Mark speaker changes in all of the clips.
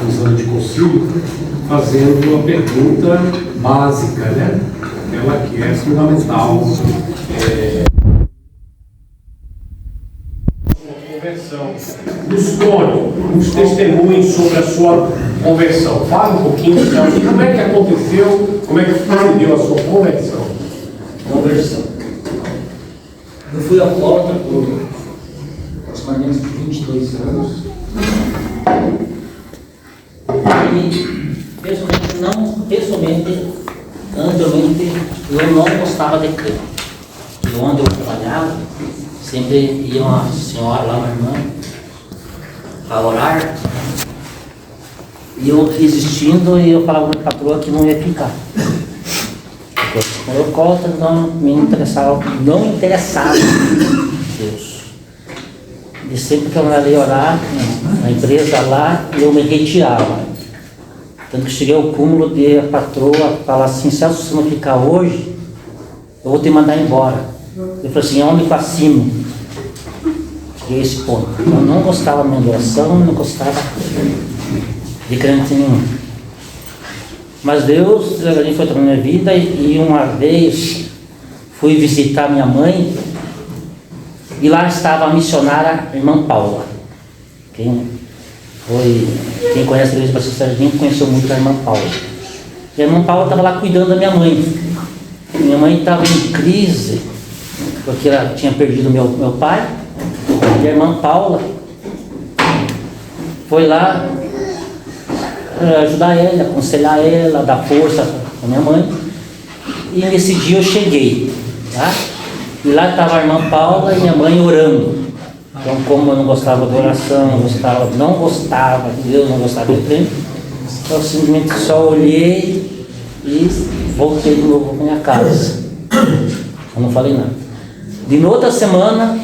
Speaker 1: usando de consigo, fazendo uma pergunta básica, né? Ela que é fundamental. Conversão. Nos testemunhos sobre a sua conversão. Fala um pouquinho, então, como é que aconteceu, como é que sucedeu a sua conversão?
Speaker 2: Conversão. Eu fui alcoólatra por aproximadamente 22 anos. E, pessoalmente, anteriormente, eu não gostava de crer. E onde eu trabalhava, sempre ia uma senhora lá, uma irmã, a orar. E eu resistindo, e eu falava para a patroa que não ia ficar. Eu conta, não me interessava, não interessava Deus. E sempre que eu ia orar na empresa lá, eu me retirava. Tanto que cheguei ao cúmulo de a patroa falar assim: Celso, se você não ficar hoje, eu vou te mandar embora. Eu falei assim: homem para cima. Cheguei a esse ponto. Eu não gostava da minha oração, não gostava de crente nenhum. Mas Deus, a gente foi tomando minha vida, e uma vez fui visitar minha mãe, e lá estava a missionária irmã Paula. Quem conhece a igreja Batista Jardim conheceu muito a irmã Paula. E a irmã Paula estava lá cuidando da minha mãe. Minha mãe estava em crise, porque ela tinha perdido meu pai. E a irmã Paula foi lá ajudar ela, aconselhar ela, dar força para minha mãe. E nesse dia eu cheguei, tá? E lá estava a irmã Paula e minha mãe orando. Então, como eu não gostava de oração, não gostava de Deus, não gostava de crente, eu simplesmente só olhei e voltei de novo para minha casa. Eu não falei nada. De outra semana,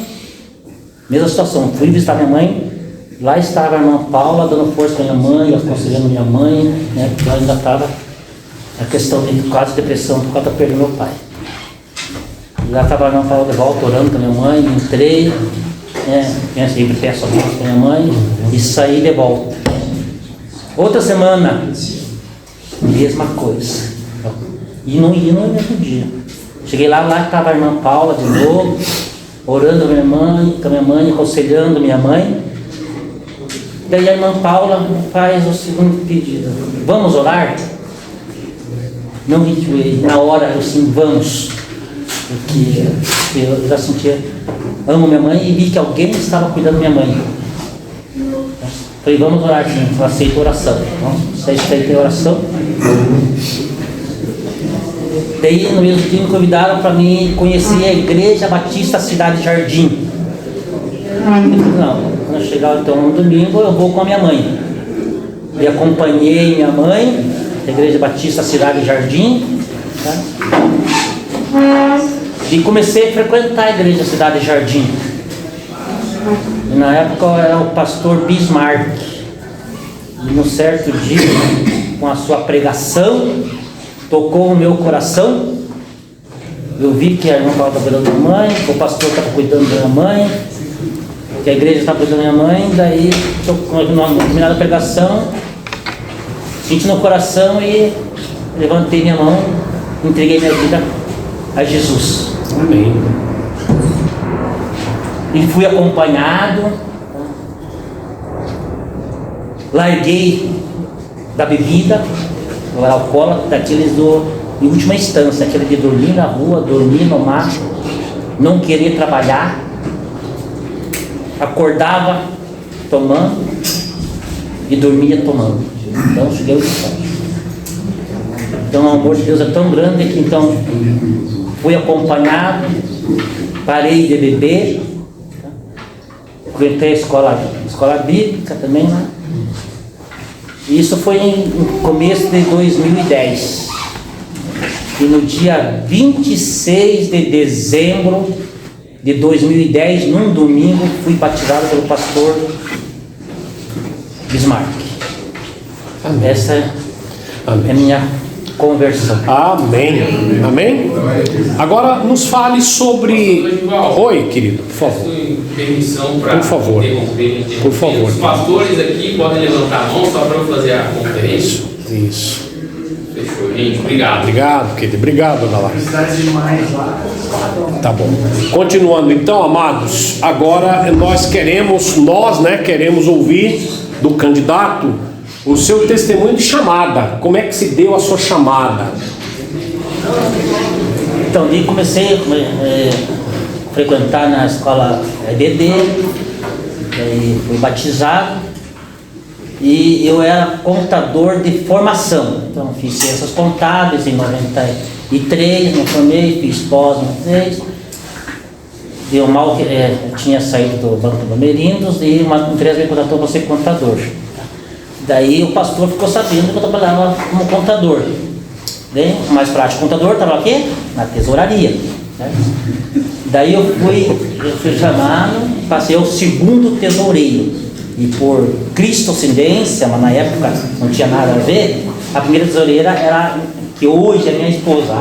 Speaker 2: mesma situação, fui visitar minha mãe. Lá estava a irmã Paula dando força para minha mãe, aconselhando minha mãe, né? Porque ela ainda estava a questão de quase depressão por causa da perda do meu pai. E lá estava a irmã Paula de volta, orando com a minha mãe. Entrei, né? Eu sempre peço a Deus para minha mãe e saí de volta. Outra semana, mesma coisa. E não ia no mesmo dia. Cheguei lá estava a irmã Paula de novo, orando com a minha mãe, aconselhando minha mãe. Daí a irmã Paula faz o segundo pedido: vamos orar? Não recuei, na hora eu sim, vamos. Porque eu já sentia, amo minha mãe, e vi que alguém estava cuidando da minha mãe. Falei: vamos orar sim, eu aceito a oração. Então, aceitei a oração. Daí no mesmo dia me convidaram para mim conhecer a Igreja Batista Cidade Jardim. Não, quando eu chegar então no domingo eu vou com a minha mãe. E acompanhei minha mãe, a Igreja Batista Cidade Jardim, tá? E comecei a frequentar a Igreja Cidade Jardim. E na época era o pastor Bismarck. E num certo dia, com a sua pregação, tocou o meu coração. Eu vi que a irmã estava cuidando da minha mãe, o pastor estava cuidando da minha mãe, que a igreja estava cuidando da minha mãe. Daí, na terminada a pregação, senti no coração e levantei minha mão, entreguei minha vida a Jesus.
Speaker 1: Amém.
Speaker 2: E fui acompanhado, larguei da bebida, eu era alcoólatra, daqueles em última instância, aquele de dormir na rua, dormir no mato, não querer trabalhar. Acordava tomando e dormia tomando. Então cheguei ao estado. Então o amor de Deus é tão grande que então fui acompanhado, parei de beber, frequentei a escola bíblica também, né? Isso foi no começo de 2010. E no dia 26 de dezembro de 2010, num domingo, fui batizado pelo pastor Bismarck.
Speaker 1: Amém.
Speaker 2: Essa é a minha conversão.
Speaker 1: Amém. Amém? Agora nos fale sobre... Oi, querido, por favor.
Speaker 3: permissão para
Speaker 1: Por favor.
Speaker 3: interromper.
Speaker 1: Por favor.
Speaker 3: Os pastores aqui podem levantar a mão só para eu fazer a conferência.
Speaker 1: Isso.
Speaker 3: Fechou, gente. Obrigado.
Speaker 1: Obrigado, querido. Obrigado, dona Lara. Tá bom. Continuando então, amados, agora nós queremos ouvir do candidato o seu testemunho de chamada. Como é que se deu a sua chamada?
Speaker 2: Então, daí comecei a frequentar na escola EBD, daí fui batizado e eu era contador de formação. Então, fiz ciências contábeis em 93, me formei, fiz pós em 93. Deu mal que eu tinha saído do Banco do Merindos e uma empresa me contratou para ser contador. Daí o pastor ficou sabendo que eu trabalhava como contador. Daí, o mais prático contador estava aqui na tesouraria, né? Daí eu fui chamado, passei ao segundo tesoureiro. E por cristocindência, mas na época não tinha nada a ver, a primeira tesoureira era, que hoje é minha esposa.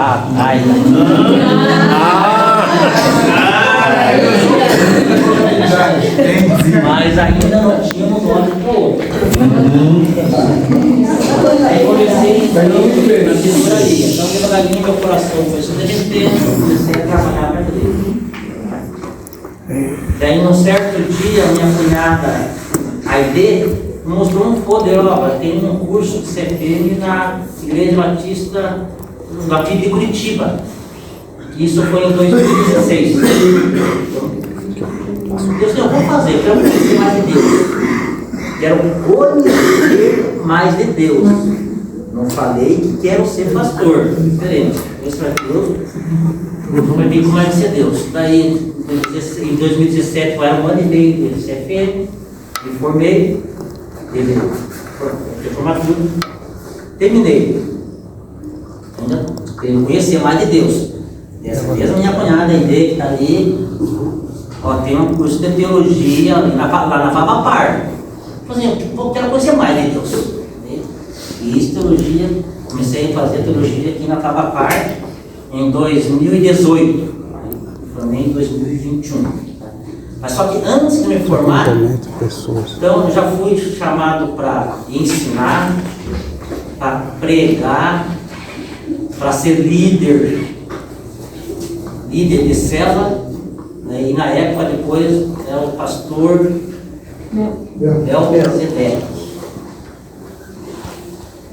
Speaker 2: Mas ainda não tínhamos um olho para o outro. Aí comecei na tesouraria. Então devagarinho meu coração foi se derretendo, comecei a trabalhar para ele. Daí num certo dia minha cunhada Aide mostrou um poder, tem um curso de CFM na Igreja Batista daqui de Curitiba. Isso foi em 2016. Eu disse, eu vou fazer, eu quero conhecer mais de Deus. Quero conhecer mais de Deus. Não falei que quero ser pastor. Diferente. Isso é Deus. Foi bem como é que ser Deus. Daí, em 2017, eu era um ano e meio de CFM, me formei, teve formatura, terminei. Ainda conhecer mais de Deus. Dessa vez a minha cunhada Aide, que está ali, tem um curso de teologia lá na Favapar. Eu quero conhecer mais de Deus. Fiz teologia, comecei a fazer teologia aqui na Favapar em 2018. Formei em 2021. Mas só que antes de me formar, então eu já fui chamado para ensinar, para pregar, para ser líder de célula, né? E na época depois era o pastor Melquisedeque.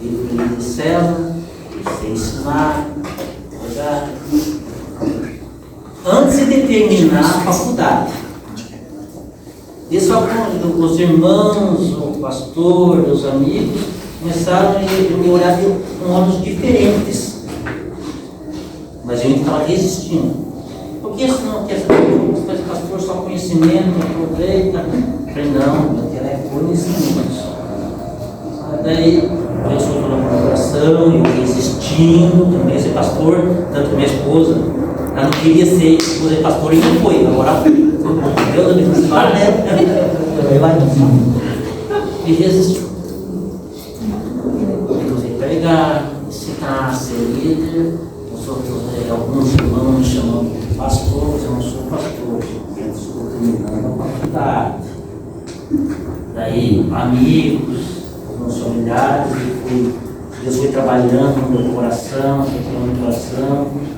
Speaker 2: Líder de célula, sei ensinar, pregar. Antes de terminar a faculdade. Isso os irmãos, o pastor, os amigos começaram a me olhar com olhos diferentes. Mas a gente estava resistindo. Por que você não quer saber? Pastor, só conhecimento, aproveita. Eu falei, não, eu quero é conhecimento. Daí, Deus foi falando no coração, eu resistindo, também ser pastor, tanto que minha esposa, ela não queria ser esposa de pastor e não foi. Agora, Deus me disse, para, né? E resistiu. Eu usei pregar, ensinar, ser líder. Alguns irmãos me chamam de pastor, eu não sou pastor, eu estou terminando a faculdade. Daí, amigos, alguns familiares, Deus foi trabalhando no meu coração,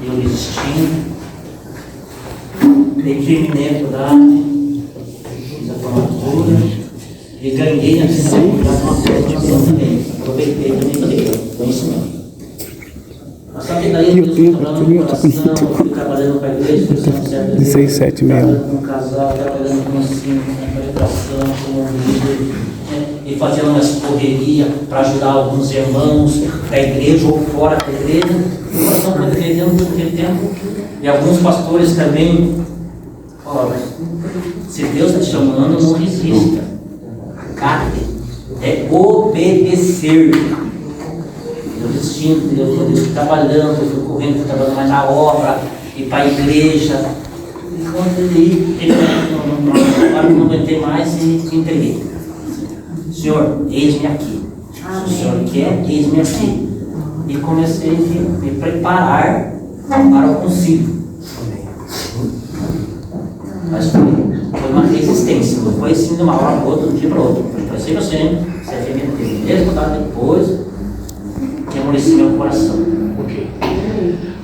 Speaker 2: e eu resistindo. Daí terminei a faculdade, fiz a formatura e ganhei na faculdade uma formação também. Aproveitei também para conhecimento. Só que daí eu fui trabalhando no coração, fui trabalhando para a igreja, fui sendo certo de
Speaker 4: 676.
Speaker 2: trabalhando com um casal, trabalhando com ensino, com orientação, com líder, e fazendo umas correrias para ajudar alguns irmãos da igreja ou fora da igreja. O coração foi defendendo todo aquele tempo. E alguns pastores também, se Deus está te chamando, não resista. Cate, é obedecer. Eu resistindo, eu fui trabalhando, eu fui correndo, fui trabalhando mais na obra, e para a igreja. E quando ele agora não aguentei mais e entreguei. Senhor, eis-me aqui. Se o Senhor quer, eis-me aqui. E comecei a me preparar para o concílio. Mas foi uma existência. Não foi assim de uma hora para outra, de um dia para outro. Foi sempre assim, se a família teve o mesmo dado depois que amoleceu meu coração.
Speaker 1: Ok.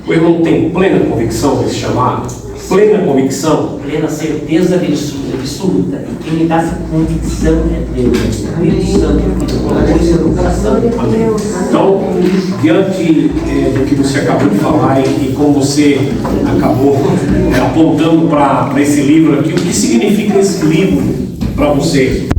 Speaker 1: O irmão tem plena convicção desse chamado? Plena convicção?
Speaker 2: Plena certeza absoluta. E quem me dá essa convicção é Deus, é o Espírito Santo, que colocou isso no coração.
Speaker 1: Amém. Então, diante do que você acabou de falar e como você acabou apontando para esse livro aqui, o que significa esse livro para você?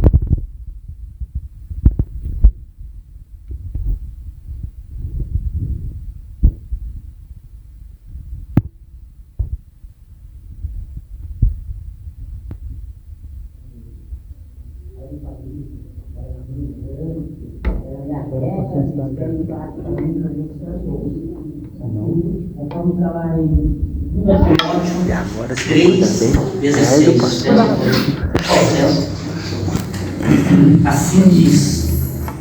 Speaker 2: Vamos falar em 3:16. Assim diz: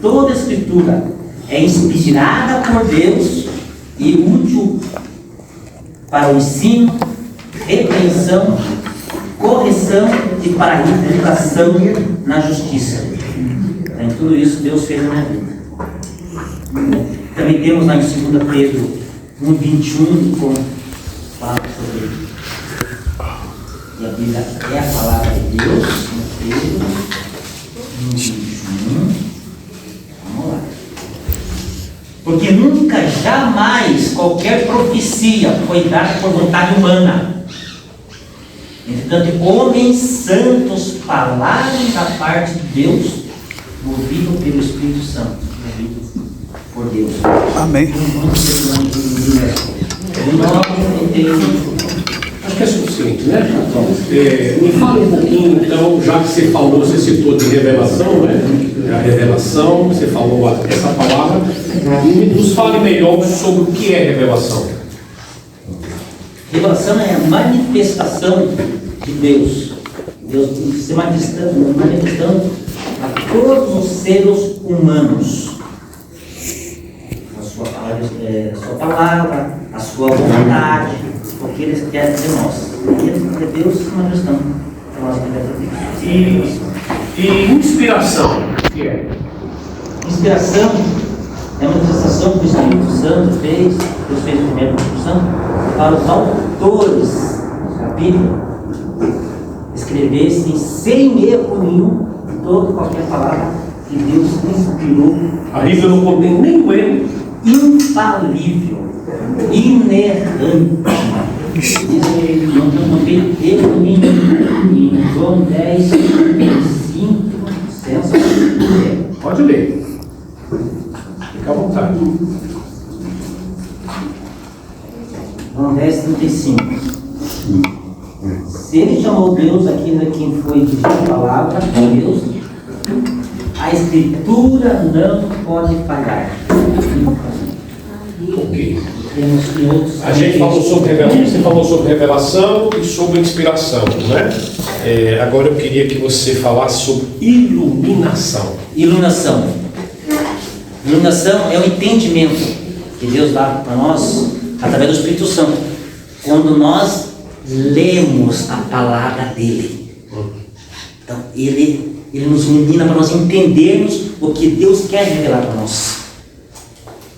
Speaker 2: toda escritura é inspirada por Deus e útil para o ensino, repreensão, correção e para a educação na justiça. Em tudo isso Deus fez na minha vida. Também temos lá em 2 Pedro 1:21, como fala sobre que a Bíblia é a palavra de Deus. Pedro 1:21. Vamos lá. Porque nunca, jamais, qualquer profecia foi dada por vontade humana. Entretanto, homens santos falaram da parte de Deus, movido pelo Espírito Santo, movido por Deus.
Speaker 4: Amém.
Speaker 1: Acho que é suficiente, né? Me fala um pouquinho, então, já que você falou, você citou de revelação, né? A revelação, você falou essa palavra, nos fale melhor sobre o que é revelação.
Speaker 2: Revelação é a manifestação de Deus. Deus se manifestando a todos os seres humanos. A sua palavra, a sua vontade, o que eles querem de nós. E Deus se manifestando para nós.
Speaker 1: E inspiração, o que é?
Speaker 2: Inspiração é uma manifestação que o Espírito Santo fez, Deus fez primeiro com o Espírito Santo, para os autores da Bíblia escrevessem sem erro nenhum toda qualquer palavra que Deus inspirou.
Speaker 1: A Bíblia não contém nenhum erro.
Speaker 2: Infalível, inerrante. Não contém erro nenhum. Em João 10:5, sensacional.
Speaker 1: Pode ler. Fica à vontade.
Speaker 2: João 10:35. Se ele chamou Deus aquilo a quem foi dizer a palavra de Deus, a Escritura não pode falhar.
Speaker 1: Ok.
Speaker 2: Temos outros.
Speaker 1: A gente falou sobre revelação, você falou sobre revelação e sobre inspiração, né? Agora eu queria que você falasse sobre iluminação.
Speaker 2: Iluminação. Iluminação é o entendimento que Deus dá para nós através do Espírito Santo. Quando nós lemos a palavra dele. Então, ele nos ilumina para nós entendermos o que Deus quer revelar para nós.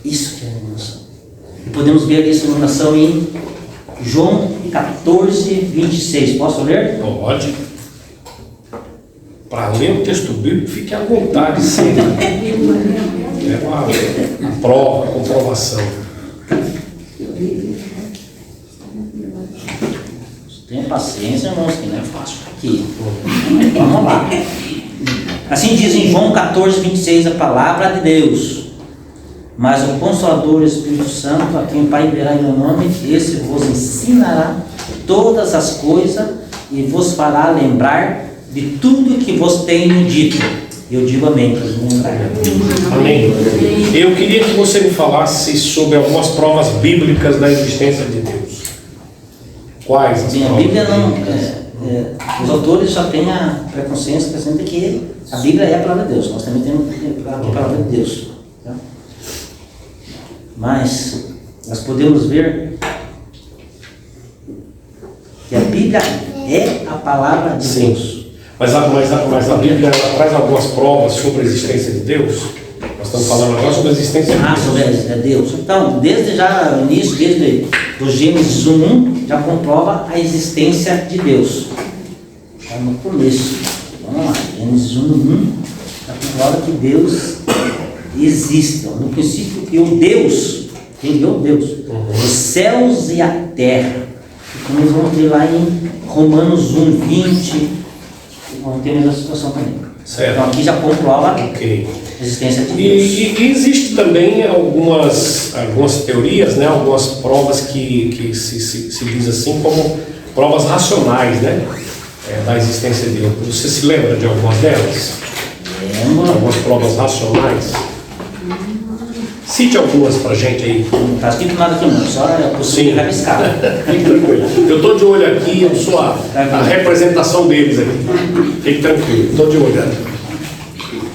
Speaker 2: Isso que é a iluminação. E podemos ver essa iluminação em João 14:26. Posso ler?
Speaker 1: Pode. Para ler o texto bíblico, fique à vontade sempre. É uma prova, uma comprovação.
Speaker 2: Tenha paciência, irmãos, que não é fácil aqui. Vamos lá. Assim diz em João 14:26 a palavra de Deus. Mas o Consolador, o Espírito Santo, a quem o Pai enviará em meu nome, esse vos ensinará todas as coisas e vos fará lembrar de tudo que vos tenho dito. Eu digo amém.
Speaker 1: Amém. Eu queria que você me falasse sobre algumas provas bíblicas da existência de Deus. Quais as
Speaker 2: Sim, a
Speaker 1: provas?
Speaker 2: Bíblia não. Os autores já têm a pré-consciência de que a Bíblia é a palavra de Deus. Nós também temos a palavra de Deus. Tá? Mas nós podemos ver que a Bíblia é a palavra de Deus.
Speaker 1: Mas a Bíblia ela traz algumas provas sobre a existência de Deus. Nós estamos falando agora sobre a existência de Deus.
Speaker 2: Sobre Deus. Então, desde já no início, desde do Gênesis 1, já comprova a existência de Deus. Está no começo. Vamos lá, Gênesis 1, já comprova que Deus existe. No princípio criou Deus, criou Deus, os céus e a terra. E como nós vamos ver lá em Romanos 1, 20, vamos ter a mesma situação também.
Speaker 1: Certo.
Speaker 2: Então aqui já comprova
Speaker 1: Ok.
Speaker 2: a existência de Deus.
Speaker 1: E existe também algumas teorias, né, algumas provas que se diz assim como provas racionais, né, da existência de Deus. Você se lembra de algumas delas?
Speaker 2: Lembro.
Speaker 1: Algumas provas racionais? Cite algumas pra gente aí.
Speaker 2: Não está escrito nada aqui não, só é possível rabiscar.
Speaker 1: Fique tranquilo. Eu estou de olho aqui, eu sou a representação deles aqui. Fique tranquilo, estou de olho.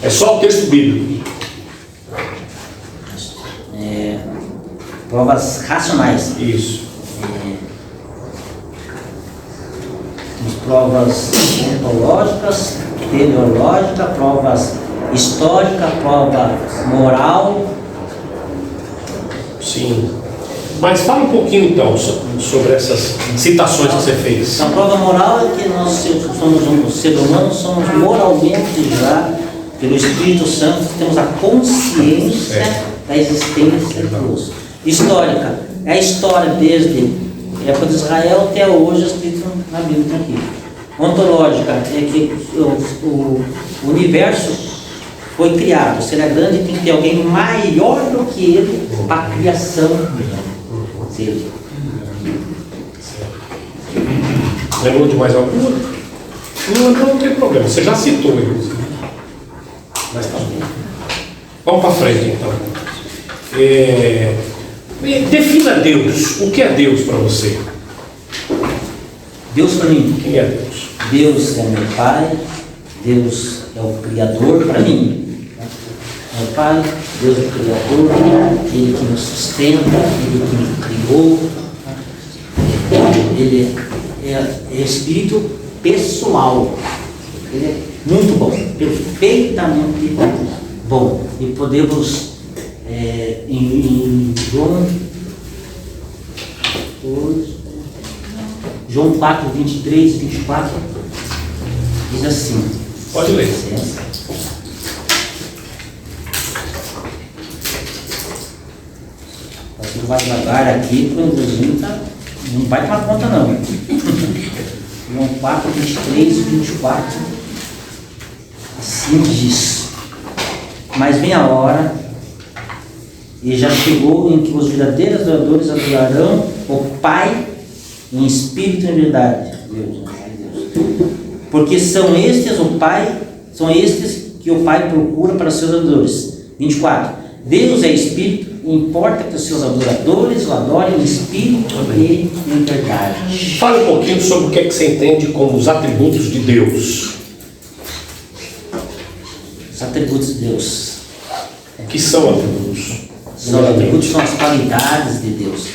Speaker 1: É só o texto bíblico.
Speaker 2: Provas racionais.
Speaker 1: Isso.
Speaker 2: Temos provas ontológicas, teleológicas, provas históricas, prova moral.
Speaker 1: Sim. Mas fala um pouquinho então sobre essas citações que você fez.
Speaker 2: A prova moral é que nós somos seres humanos, somos moralmente já, pelo Espírito Santo, temos a consciência da existência de Deus. Histórica, é a história desde a época de Israel até hoje escrito na Bíblia aqui. Ontológica é que o universo foi criado, será grande, tem que ter alguém maior do que ele para a criação dele.
Speaker 1: Lembrou de mais alguma? Não tem problema, você já citou, inclusive. Mas tá bom. Vamos para frente então. Defina Deus. O que é Deus para você?
Speaker 2: Deus para mim.
Speaker 1: Quem é Deus?
Speaker 2: Deus é meu Pai, Deus é o Criador para mim. Meu Pai, Deus é o Criador, Ele que nos sustenta, Ele que nos criou. Ele é Espírito pessoal. Ele é muito bom, perfeitamente bom. E podemos, em João 4, 23 e 24, diz assim.
Speaker 1: Pode ler.
Speaker 2: Você vai devagar aqui, porque o não vai tomar conta não. João 4, 23 e 24. Assim diz. Mas vem a hora, e já chegou, em que os verdadeiros adoradores adorarão o Pai em espírito e em verdade. Deus. Porque são estes que o Pai procura para os seus adoradores. 24. Deus é espírito, importa que os seus adoradores o adorem em espírito e em verdade.
Speaker 1: Fale um pouquinho sobre o que é que você entende como os atributos de Deus.
Speaker 2: Os atributos de Deus.
Speaker 1: O que são atributos?
Speaker 2: Os atributos são as qualidades de Deus.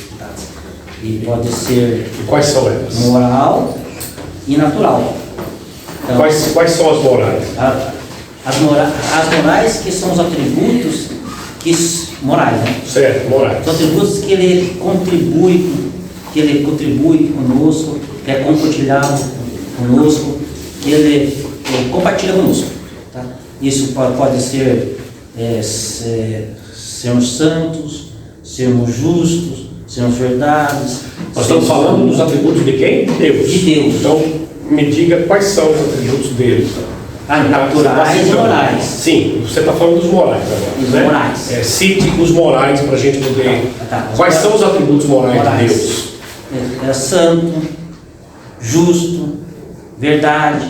Speaker 2: E pode ser
Speaker 1: E quais são elas?
Speaker 2: moral e natural. Então,
Speaker 1: Quais são as morais?
Speaker 2: as morais que são os atributos morais, né?
Speaker 1: Certo, morais.
Speaker 2: Os atributos que ele contribui conosco, que é compartilhado conosco, que ele compartilha conosco. Tá? Isso pode ser sermos santos, sermos justos, sermos verdades.
Speaker 1: Nós estamos falando dos atributos de quem? De Deus.
Speaker 2: De Deus.
Speaker 1: Então, me diga quais são os atributos dele.
Speaker 2: Naturais e morais.
Speaker 1: Sim, você está falando dos morais agora.
Speaker 2: Os
Speaker 1: né?
Speaker 2: morais.
Speaker 1: Cite os morais para a gente poder.
Speaker 2: Tá.
Speaker 1: Quais são os atributos morais de Deus?
Speaker 2: É santo, justo, verdade,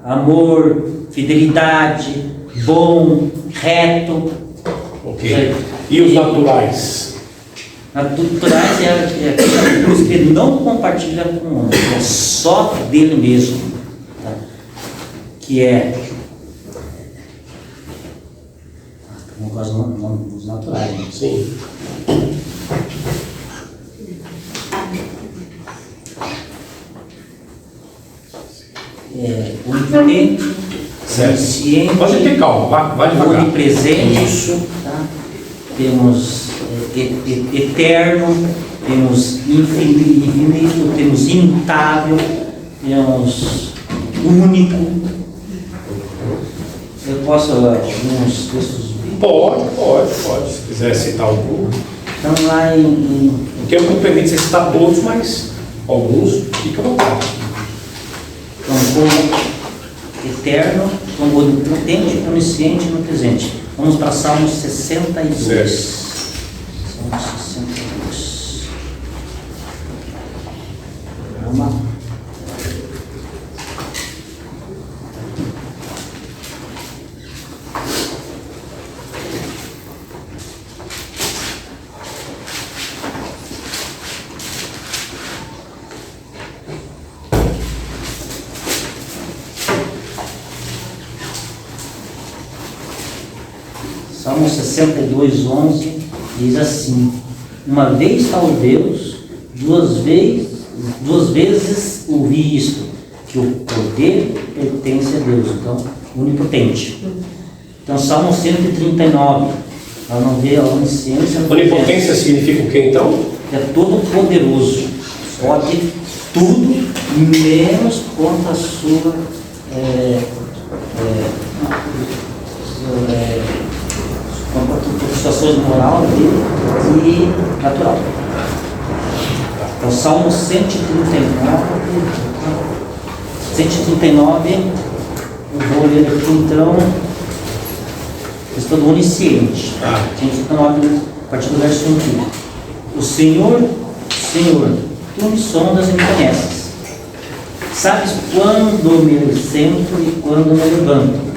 Speaker 2: amor, fidelidade, bom, reto.
Speaker 1: Ok. E os naturais?
Speaker 2: Naturais é aquele atributo que ele não compartilha com o homem, é só dele mesmo. Tá? Que é. No caso, os naturais. Né?
Speaker 1: Sim.
Speaker 2: onipotente,
Speaker 1: Certo.
Speaker 2: onisciente,
Speaker 1: Pode ter calma, vai devagar.
Speaker 2: onipresente,
Speaker 1: Isso.
Speaker 2: tá? Temos eterno, temos infinito, temos imutável, temos único. Eu posso alguns textos.
Speaker 1: Pode. Se quiser citar algum.
Speaker 2: Então lá em
Speaker 1: O tempo não permite você citar todos, mas alguns fica à vontade.
Speaker 2: então, como eterno, como onipotente, onisciente e onipresente. Vamos para Salmo 62.
Speaker 1: Certo.
Speaker 2: Salmo 62. Calma. Salmo 62, 11 diz assim: uma vez tal Deus, duas vezes ouvi isto, que o poder pertence a Deus, então, onipotente. Então, Salmo 139, para não ver a onisciência.
Speaker 1: Onipotência significa o que então?
Speaker 2: É todo poderoso, pode tudo, menos quanto a sua situações moral e natural. Então, Salmo 139, eu vou ler aqui então, questão do onisciente. 139, a partir do verso 1. O Senhor, tu me sondas e me conheces. Sabes quando me sento e quando me levanto.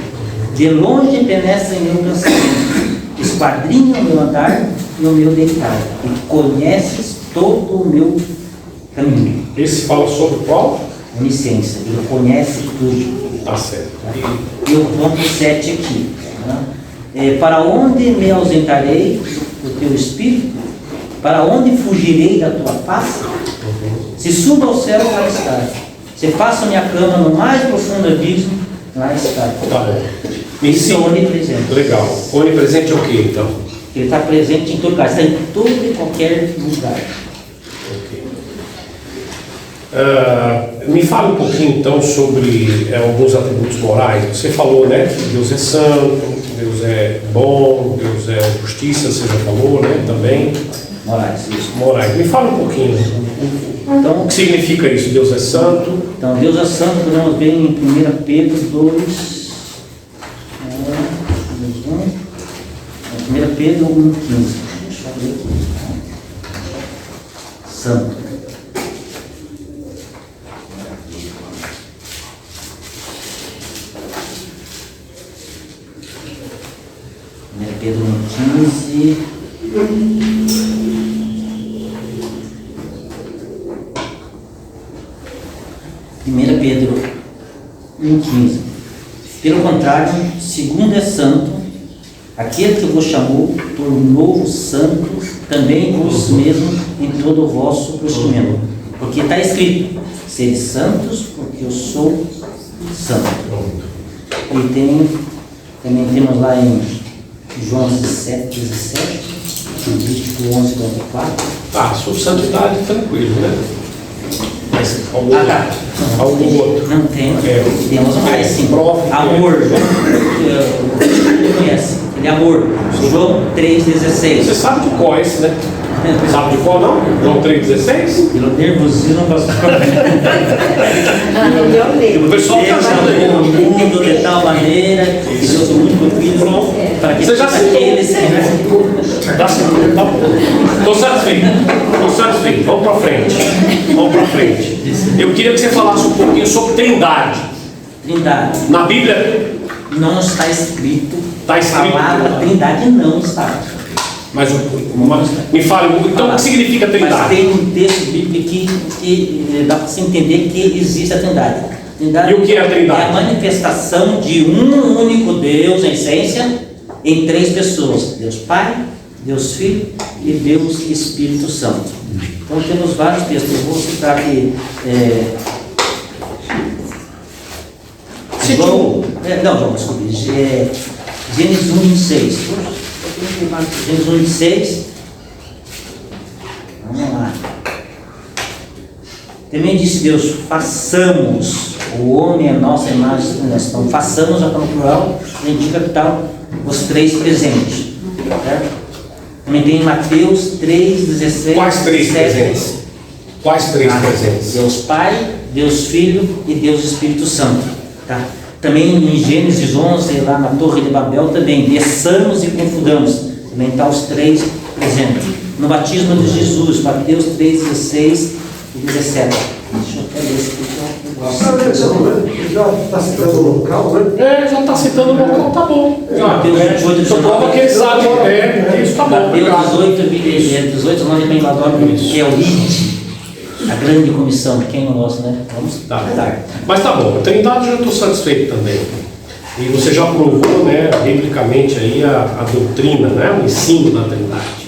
Speaker 2: De longe penetra em meu pensamento. Esquadrinha o meu andar e o meu deitar. E conheces todo o meu caminho.
Speaker 1: Esse fala sobre qual?
Speaker 2: Onisciência. Ele conhece tudo.
Speaker 1: Tá certo.
Speaker 2: E o ponto 7 aqui. Para onde me ausentarei do teu espírito? Para onde fugirei da tua face? Se suba ao céu, lá está. Se faço minha cama no mais profundo abismo, lá está.
Speaker 1: Tá bom.
Speaker 2: Isso é onipresente.
Speaker 1: Legal. Onipresente é o que então?
Speaker 2: Ele está presente em todo lugar, está em todo e qualquer lugar.
Speaker 1: Ok. Me fala um pouquinho então sobre alguns atributos morais. Você falou, né, que Deus é santo, Deus é bom, Deus é justiça, você já falou, né, também.
Speaker 2: Morais, isso.
Speaker 1: Morais. Me fala um pouquinho.
Speaker 2: Então,
Speaker 1: O que significa isso? Deus é santo?
Speaker 2: então Deus é santo, podemos ver em 1 Pedro 2. 1 Pedro 1,15. Deixa eu ver aqui. Santo. Pedro 1,15. Primeira Pedro 1,15. Pelo contrário, segundo é santo, aquele que vos chamou, tornou-vos santos também vos mesmo em todo o vosso procedimento. Porque está escrito: sede santos, porque eu sou santo. E também temos lá em João 17, 17, Levítico 11, 44.
Speaker 1: Ah, sua santidade tranquilo, né? Mas algum
Speaker 2: Tá.
Speaker 1: algum outro?
Speaker 2: Não tem.
Speaker 1: É.
Speaker 2: Temos mais sim.
Speaker 1: Prova.
Speaker 2: Amor. Você conhece? Ele é amor. João 3,16.
Speaker 1: Você sabe de qual é esse, né? Sabe de qual não? João 3,16?
Speaker 2: Pelo nervosismo não posso
Speaker 1: O pessoal tá achando
Speaker 2: o mundo de tal maneira que Deus o único filho para que
Speaker 1: Você já
Speaker 2: todos aqueles que
Speaker 1: Tá certo. Tô satisfeito. Vamos pra frente. Eu queria que você falasse um pouquinho sobre Trindade.
Speaker 2: Trindade.
Speaker 1: Na Bíblia
Speaker 2: Não está escrito.
Speaker 1: Está escrito.
Speaker 2: A palavra Trindade não está.
Speaker 1: Mas me fale, então o que significa
Speaker 2: Mas
Speaker 1: Trindade?
Speaker 2: tem um texto bíblico que dá para se entender que existe a Trindade. Trindade.
Speaker 1: E o que é a Trindade?
Speaker 2: É a manifestação de um único Deus, em essência, em três pessoas: Deus Pai, Deus Filho e Deus Espírito Santo. Então temos vários textos. Eu vou citar aqui João, desculpe. Gênesis 1, 26. Gênesis 1, 26. Vamos lá. Também disse Deus: façamos o homem a nossa imagem e semelhança. Então, façamos já está no plural, indica que estão os três presentes. Certo? Também tem Mateus 3,16.
Speaker 1: Quais três presentes? Quais três presentes?
Speaker 2: Deus Pai, Deus Filho e Deus Espírito Santo. Tá? Também em Gênesis 11, lá na Torre de Babel, também desçamos e confundamos. Também está os três presentes. No batismo de Jesus, Mateus 3,16 e 17. Deixa eu até ler esse aqui.
Speaker 4: Já está citando o local, né?
Speaker 1: Já está citando o local, tá bom.
Speaker 2: Mateus 28, 19.
Speaker 1: Só prova que ele sabe. Isso tá bom.
Speaker 2: Mateus 18, 19 também adoro que é o ID. A grande comissão, quem não gosta, né? Vamos
Speaker 1: Tá. Mas tá bom, a Trindade eu já estou satisfeito também. E você já provou, né, biblicamente aí a doutrina, né, o ensino da Trindade.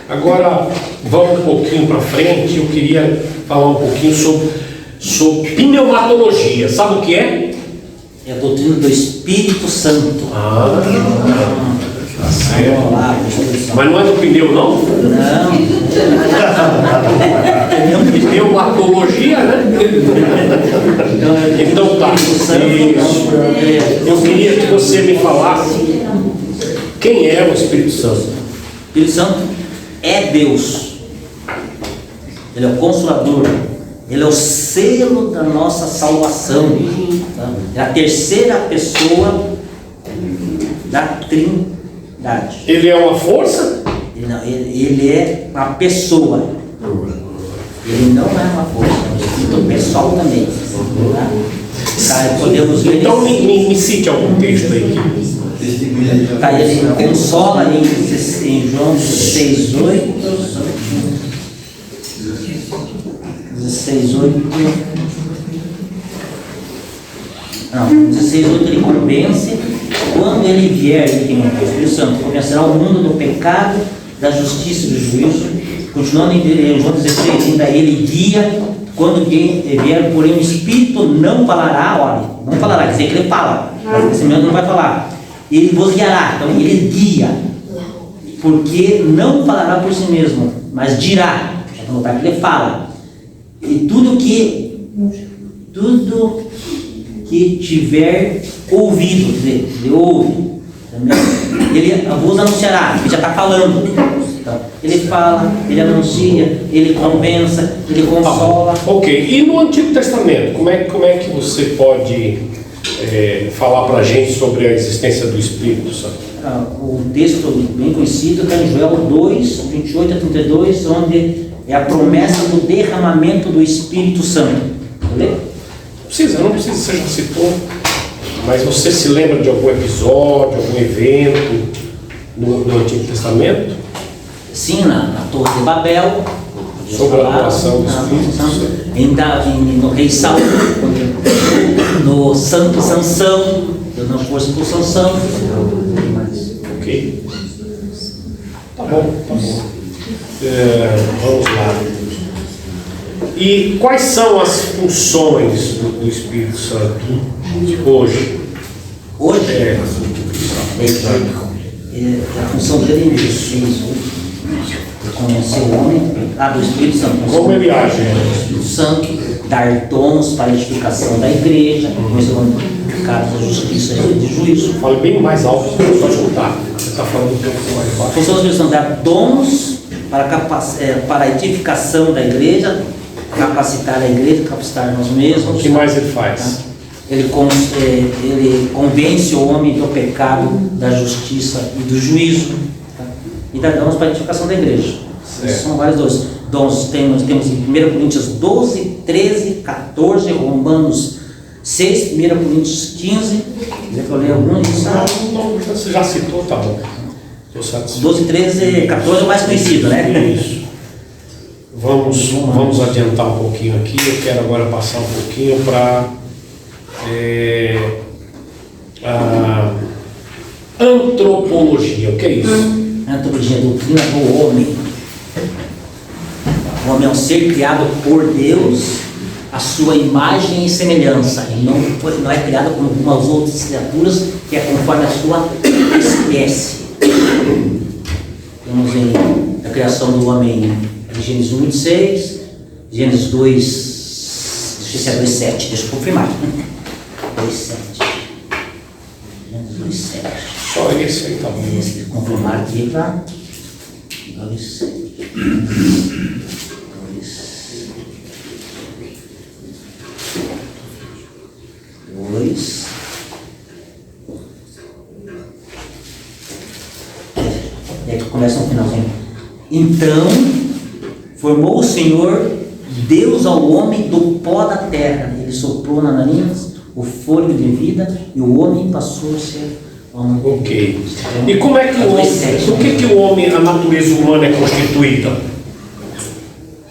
Speaker 1: Agora, vamos um pouquinho para frente, eu queria falar um pouquinho sobre pneumatologia. Sabe o que é?
Speaker 2: É a doutrina do Espírito Santo.
Speaker 1: Tá certo.
Speaker 2: Vamos lá, presta atenção.
Speaker 1: Mas não é do pneu, não?
Speaker 2: Não.
Speaker 1: Pneumatologia, né? Então tá. Isso. Eu queria que você me falasse quem é o Espírito Santo.
Speaker 2: O Espírito Santo é Deus. Ele é o Consolador. Ele é o selo da nossa salvação. Tá? É a terceira pessoa da Trindade.
Speaker 1: Ele é uma força?
Speaker 2: Ele é uma pessoa. Ele não é uma força, é um espírito pessoal também. Tá? Podemos ver
Speaker 1: Então me cite algum texto aí.
Speaker 2: Tá, ele consola em João 16:8. 16:8. Não, 16:8 ele convence. Quando ele vier, ele tem o Espírito Santo, convencerá o mundo do pecado, da justiça e do juízo. Continuando em João 16, ainda ele guia. Quando vier, porém, o Espírito não falará, olha, não falará, quer dizer que ele fala, mas esse mesmo não vai falar. Ele vos guiará, então ele guia, porque não falará por si mesmo, mas dirá, então que ele fala. E tudo que tiver ouvido, quer dizer, ele ouve, ele vos anunciará, ele já está falando. Então, ele fala, ele anuncia, ele convença, ele consola.
Speaker 1: Ok, e no Antigo Testamento, como é que você pode falar para a gente sobre a existência do Espírito Santo?
Speaker 2: O texto bem conhecido está em Joel 2, 28 a 32, onde é a promessa do derramamento do Espírito Santo. Entendeu?
Speaker 1: Não precisa, você já citou, mas você se lembra de algum episódio, algum evento no Antigo Testamento?
Speaker 2: Sim, na Torre de Babel.
Speaker 1: Sobre a atuação do Espírito Santo.
Speaker 2: No rei Saul, no santo Sansão, dando força para o Sansão.
Speaker 1: Ok. Tá bom. Vamos lá. E quais são as funções do Espírito Santo hoje?
Speaker 2: Hoje? A função dele é conhecer o homem, do Espírito Santo.
Speaker 1: Como ele age?
Speaker 2: O Espírito Santo, dar dons para a edificação da igreja, conhecer o homem, pecado, da justiça e de juízo.
Speaker 1: Fale bem mais alto para eu só escutar. Você está falando um pouco mais
Speaker 2: A
Speaker 1: baixo.
Speaker 2: função do Espírito Santo é dar dons para a edificação da igreja, capacitar a igreja, capacitar nós mesmos.
Speaker 1: O que mais ele faz?
Speaker 2: Ele convence o homem do pecado, da justiça e do juízo, tá? E dá dons para a edificação da igreja. São vários dons. Temos em 1 Coríntios 12, 13, 14, Romanos 6, 1 Coríntios 15. Quiser que eu leia alguns?
Speaker 1: Não, você já citou, tá bom. Estou satisfeito.
Speaker 2: 12, 13, 14 é o mais conhecido, né?
Speaker 1: Isso. Vamos adiantar um pouquinho aqui. Eu quero agora passar um pouquinho para a antropologia. O que é isso?
Speaker 2: A antropologia é a doutrina do homem. O homem é um ser criado por Deus, a sua imagem e semelhança, e não é criado como algumas outras criaturas, que é conforme a sua espécie. Temos a criação do homem em Gênesis 1:26, Gênesis 2, não sei se é 2:7, deixa eu confirmar. 2:7. Gênesis 2:7.
Speaker 1: Só esse aí, tá bom.
Speaker 2: Esse, confirmar aqui para 2:7. 2. E aí começa no finalzinho. Então formou o Senhor Deus ao homem do pó da terra. Ele soprou na nariz o fôlego de vida e o homem passou a ser homem.
Speaker 1: Ok. E como é que o homem, do que o homem, a natureza humana é constituída?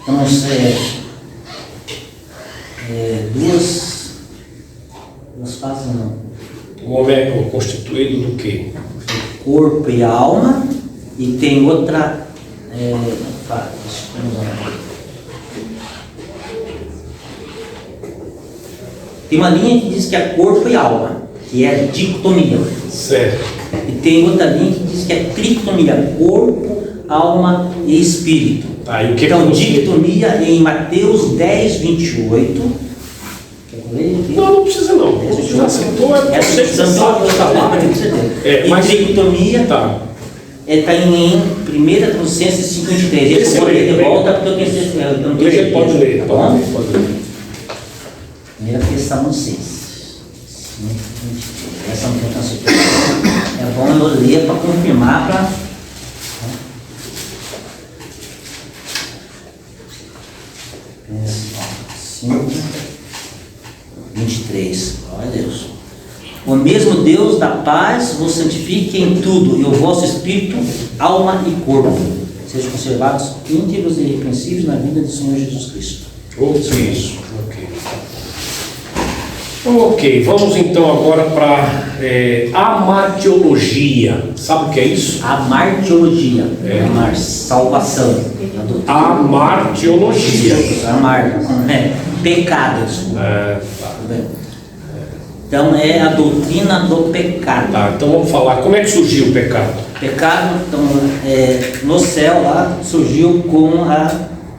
Speaker 2: Vamos duas fases não.
Speaker 1: O homem é constituído do quê?
Speaker 2: Corpo e alma, e tem outra tem uma linha que diz que é corpo e alma, que é dicotomia.
Speaker 1: Certo.
Speaker 2: E tem outra linha que diz que é tricotomia, corpo, alma e espírito.
Speaker 1: Tá, e o que
Speaker 2: então,
Speaker 1: que você...
Speaker 2: dicotomia em Mateus 10:28.
Speaker 1: Não precisa não. Você já citou, é você que sabe da palavra.
Speaker 2: Mas tricotomia
Speaker 1: tá.
Speaker 2: Está em 1 Tessalonicenses 5:23.
Speaker 1: Esse
Speaker 2: eu vou ler de volta porque eu tenho certeza.
Speaker 1: Pode ler,
Speaker 2: tá bom?
Speaker 1: Pode ler.
Speaker 2: 1 Tessalonicenses 5:23. Essa não tem certeza. É bom eu ler para confirmar. Para 5:23. Glória a Deus. O mesmo Deus da paz vos santifique em tudo, e o vosso espírito, alma e corpo sejam conservados íntegros e irrepreensíveis na vida do Senhor Jesus Cristo.
Speaker 1: Isso. Ok, vamos então agora para a martiologia. Sabe o que é isso?
Speaker 2: A martiologia, amar, salvação.
Speaker 1: A martiologia.
Speaker 2: Amar, pecado. Então é a doutrina do pecado.
Speaker 1: Tá, então vamos falar, como é que surgiu o pecado?
Speaker 2: Pecado, então, no céu lá, surgiu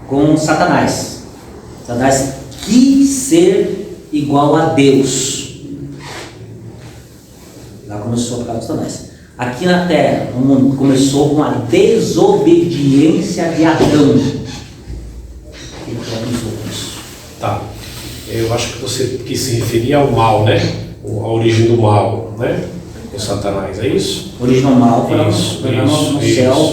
Speaker 2: com Satanás. Satanás quis ser igual a Deus. Lá começou o pecado de Satanás. Aqui na terra, o mundo começou com a desobediência de Adão. Ele começou com isso.
Speaker 1: Tá, eu acho que você quis se referir ao mal, né? A origem do mal, né? O Satanás, é isso?
Speaker 2: A origem do mal foi no céu,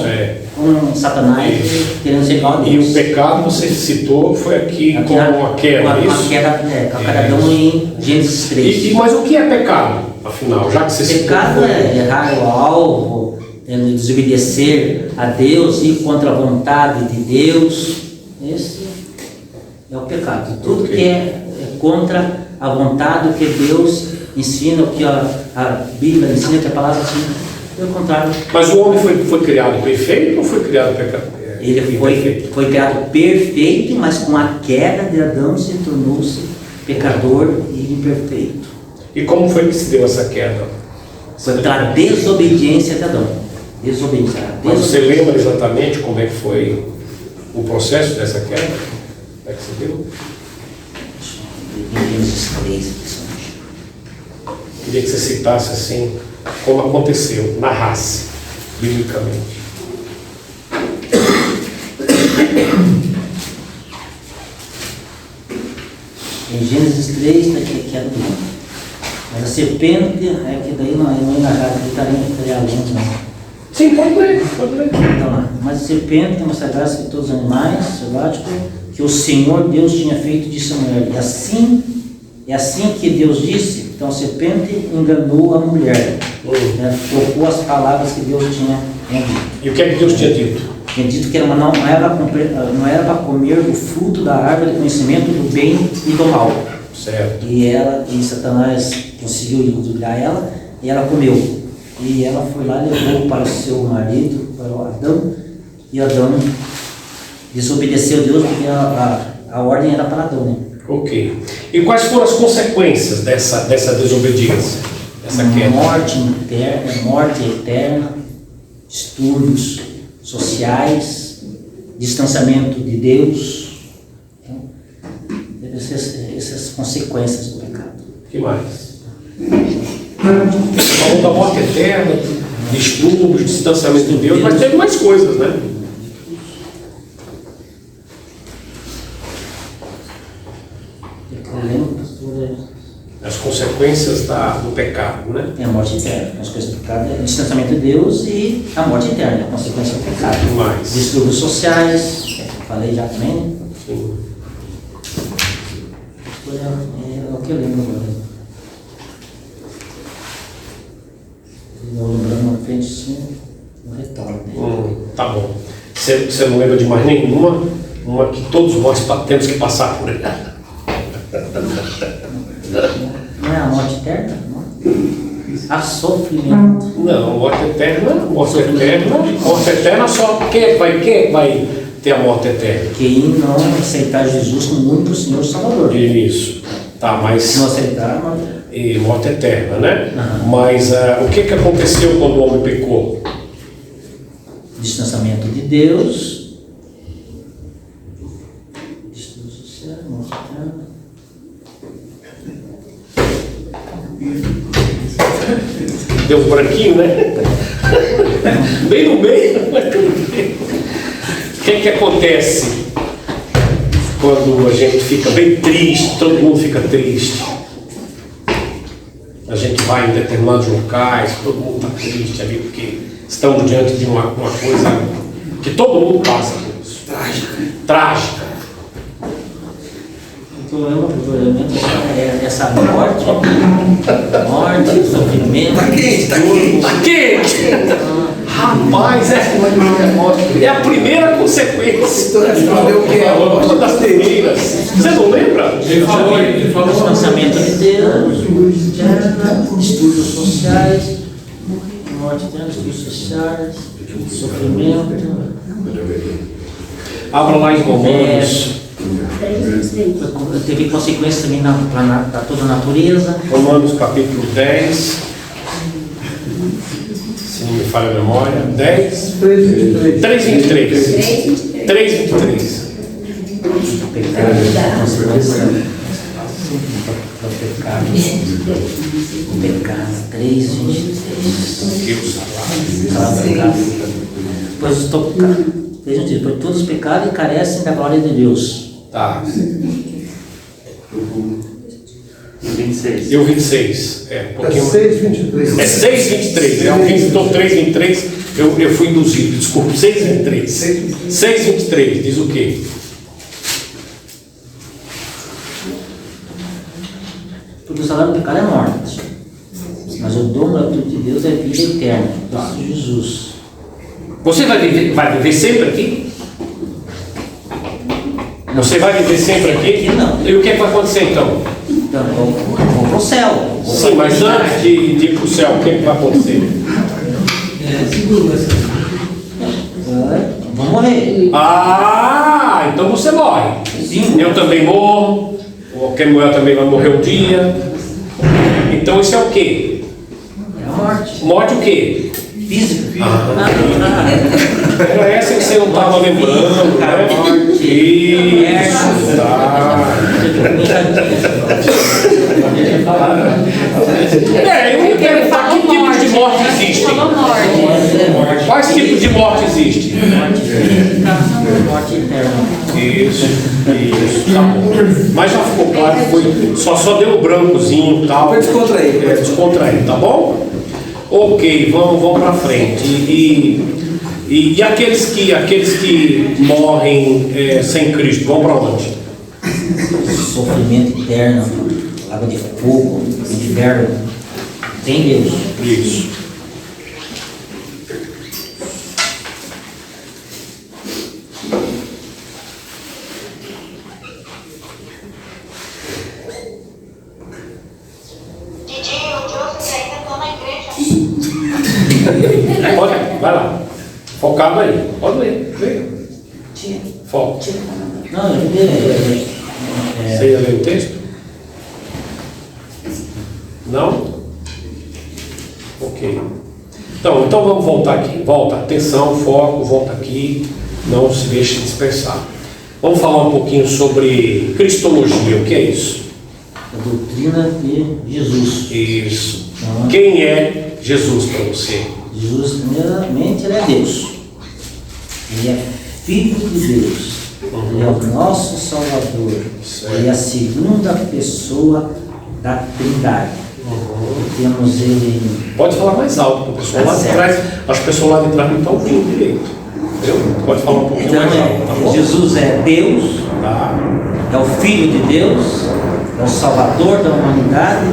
Speaker 2: com Satanás querendo ser igual a Deus.
Speaker 1: E o pecado, você citou, foi aqui com a queda, isso?
Speaker 2: Com a queda de Adão em Gênesis 3.
Speaker 1: Mas o que é pecado, afinal? Já que você
Speaker 2: pecado citou, é errar o alvo, desobedecer a Deus, ir contra a vontade de Deus. Esse é o pecado. Tudo que é contra a vontade, o que Deus ensina, o que a Bíblia ensina, que a palavra ensina, pelo contrário.
Speaker 1: Mas o homem foi criado perfeito ou foi criado pecado?
Speaker 2: Ele foi criado perfeito, mas com a queda de Adão se tornou-se pecador e imperfeito.
Speaker 1: E como foi que se deu essa queda?
Speaker 2: Foi pela desobediência de Adão. Desobediência.
Speaker 1: Mas você lembra exatamente como é que foi o processo dessa queda? Como é que se deu? Queria que você citasse assim, como aconteceu, narrasse, biblicamente.
Speaker 2: Em Gênesis 3, está aqui a tudo. Mas a serpente, é que daí não é narrado, ele estaria lendo, não.
Speaker 1: Sim, pode ler.
Speaker 2: Então, mas a serpente tem uma sagaz que todos os animais selváticos, que o Senhor Deus tinha feito, disse a mulher. E assim que Deus disse, então a serpente enganou a mulher. Trocou as palavras que Deus tinha dito.
Speaker 1: E o que é que Deus tinha dito?
Speaker 2: Tinha dito que não era para comer do fruto da árvore do conhecimento do bem e do mal.
Speaker 1: Certo.
Speaker 2: E Satanás conseguiu ludibriar ela, e ela comeu. E ela foi lá e levou para o seu marido, para o Adão, e Adão desobedeceu a Deus, porque a ordem era para Adão, né?
Speaker 1: Ok. E quais foram as consequências dessa desobediência? Essa queda?
Speaker 2: Morte eterna, distúrbios sociais, distanciamento de Deus. Então, essas consequências do pecado.
Speaker 1: O que mais? Falou da morte eterna, distúrbios, distanciamento de Deus, mas teve mais coisas, né?
Speaker 2: Eu lembro, pastor,
Speaker 1: As consequências do pecado, né?
Speaker 2: tem a morte eterna. As coisas do pecado é o distanciamento de Deus e a morte eterna, a consequência do pecado.
Speaker 1: O que mais?
Speaker 2: Distúrbios sociais, falei já também, né?
Speaker 1: Sim.
Speaker 2: É o que eu lembro agora. Não lembrando na frente, sim, no retorno dele.
Speaker 1: Tá bom. Você não lembra de mais nenhuma? Uma que todos nós temos que passar por ela.
Speaker 2: Não é a morte eterna? Não. A sofrimento.
Speaker 1: Não, morte eterna só quem vai ter a morte eterna?
Speaker 2: Quem não aceitar Jesus como único Senhor e Salvador.
Speaker 1: Isso. Tá, mas.
Speaker 2: Se não aceitar, morte.
Speaker 1: E morte eterna, né?
Speaker 2: Aham.
Speaker 1: Mas o que aconteceu quando o homem pecou?
Speaker 2: Distanciamento de Deus. Distúrbio social, morte eterna.
Speaker 1: Deu um branquinho, né? Bem no meio, mas tudo bem. O que acontece quando a gente fica bem triste, todo mundo fica triste? A gente vai em determinados locais, todo mundo está triste ali, porque estamos diante de uma coisa que todo mundo passa por isso. Trágica.
Speaker 2: Então, essa morte, sofrimento.
Speaker 4: Tá quente.
Speaker 1: Tá quente! Rapaz, é a primeira consequência. Uma das primeiras. Você não lembra?
Speaker 3: Ele falou.
Speaker 2: Distanciamento de Deus, distúrbios sociais, morte eterna, distúrbios sociais, sofrimento.
Speaker 1: Abra lá em Romanos.
Speaker 2: Teve consequências também para toda a natureza.
Speaker 1: Romanos capítulo 10. Se não me falha a memória. 10. 3:23. 3:23.
Speaker 2: O pecado, a consequência do pecado. O pecado, 3:23. Pois todos os pecados carecem da glória de Deus.
Speaker 1: Tá.
Speaker 3: 26.
Speaker 1: E o 26. Um pouquinho.
Speaker 4: 6:23.
Speaker 1: É 6:23. Alguém citou 3:23. Eu fui induzido. Desculpe. 6:23. 6:23. Diz o quê?
Speaker 2: Porque o salário do pecado é morte. Mas o dom gratuito de Deus é vida eterna. Cristo Jesus.
Speaker 1: Você vai viver sempre aqui? Você vai viver sempre aqui?
Speaker 2: Não.
Speaker 1: E o que é que vai acontecer então?
Speaker 2: Então, vou para o céu.
Speaker 1: Sim, mas antes de ir para o céu, o que é que vai acontecer?
Speaker 2: Vou morrer.
Speaker 1: Ah, então você morre.
Speaker 2: Sim.
Speaker 1: Eu também morro. Quem morreu também vai morrer um dia. Então isso é o quê?
Speaker 2: É a morte.
Speaker 1: Morte o quê?
Speaker 2: Física.
Speaker 1: Era essa que você não estava lembrando, né? Isso, tá. Eu ia perguntar que tipos de morte existem. Quais tipos de morte existem?
Speaker 2: Morte eterna.
Speaker 1: Isso, tá bom. Mas já ficou claro que foi, só deu um brancozinho e tal.
Speaker 4: Foi descontraído.
Speaker 1: Descontraído, tá bom? Ok, vamos para frente. E aqueles que morrem sem Cristo, vão para onde?
Speaker 2: Sofrimento eterno, água de fogo, inferno. Tem Deus.
Speaker 1: Isso. Pode, vai lá. Focado aí. Pode ler. Foco.
Speaker 2: Não,
Speaker 1: Você ia ler o texto? Não? Ok. Então vamos voltar aqui. Volta, atenção, foco, volta aqui. Não se deixe dispersar. Vamos falar um pouquinho sobre cristologia. O que é isso?
Speaker 2: A doutrina de Jesus.
Speaker 1: Isso. Quem é Jesus para você?
Speaker 2: Jesus, primeiramente, ele é Deus. Ele é Filho de Deus. Ele é o nosso Salvador.
Speaker 1: Certo.
Speaker 2: Ele é a segunda pessoa da Trindade. Temos ele.
Speaker 1: Pode falar mais alto para o pessoal lá de trás. As pessoas lá de trás não estão ouvindo direito. Entendeu? Pode falar um pouquinho
Speaker 2: Então,
Speaker 1: mais alto, tá bom?
Speaker 2: Jesus é Deus,
Speaker 1: Tá.
Speaker 2: é o Filho de Deus, é o Salvador da humanidade,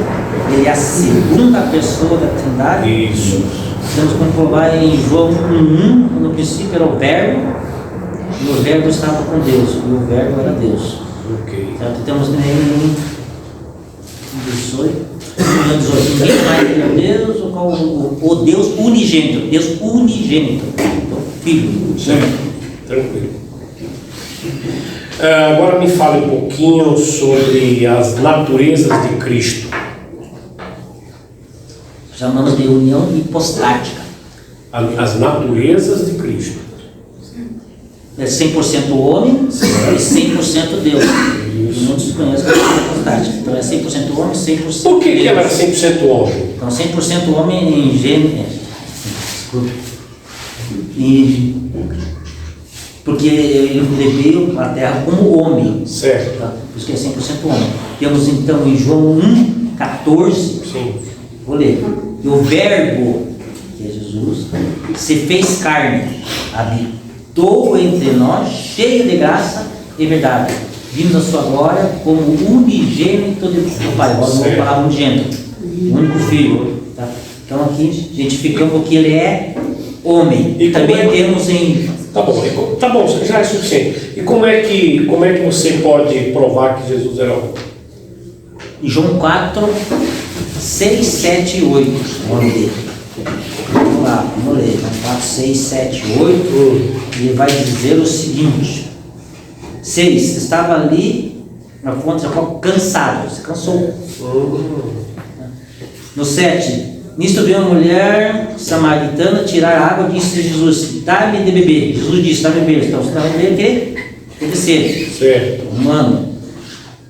Speaker 2: ele é a segunda pessoa da Trindade.
Speaker 1: Isso.
Speaker 2: Temos que comprovar em João 1:1, no princípio era o Verbo, e o Verbo estava com Deus, e o Verbo era Deus.
Speaker 1: Ok.
Speaker 2: Então temos em 18, ninguém mais é Deus, o Deus unigênito, então, Filho.
Speaker 1: Certo. Tranquilo. Agora me fale um pouquinho sobre as naturezas de Cristo.
Speaker 2: Chamamos de união hipostática.
Speaker 1: As naturezas de Cristo.
Speaker 2: É 100% homem e 100% Deus. E muitos conhecem a união hipostática. Então é 100% homem e 100% Deus.
Speaker 1: Por que ela era 100% homem?
Speaker 2: Então 100% homem em gênero. Desculpa. Porque ele veio à Terra como homem.
Speaker 1: Certo.
Speaker 2: Tá? Por isso que é 100% homem. Temos então em João 1:14.
Speaker 1: Sim.
Speaker 2: Vou ler. E o Verbo, que é Jesus, se fez carne, habitou entre nós, cheio de graça e verdade. Vimos a sua glória como unigênito do Pai. Agora não vou falar unigênito, o único filho. Tá? Então aqui identificamos que ele é homem.
Speaker 1: E
Speaker 2: também temos em.
Speaker 1: Tá bom, já é suficiente. E como é que você pode provar que Jesus era homem?
Speaker 2: João 4, 6, 7 e 8. Vamos ler. Vamos lá, vamos ler. João 4, 6, 7 e 8. Ele vai dizer o seguinte: 6. Estava ali na fonte de Jacó cansado. Se cansou. No 7. Nisto veio uma mulher samaritana tirar água, disse a Jesus: dá-me de beber. Jesus disse: dá-me de beber. Então, você dá de beber o quê? Tem que ser.
Speaker 1: Certo.
Speaker 2: Humano.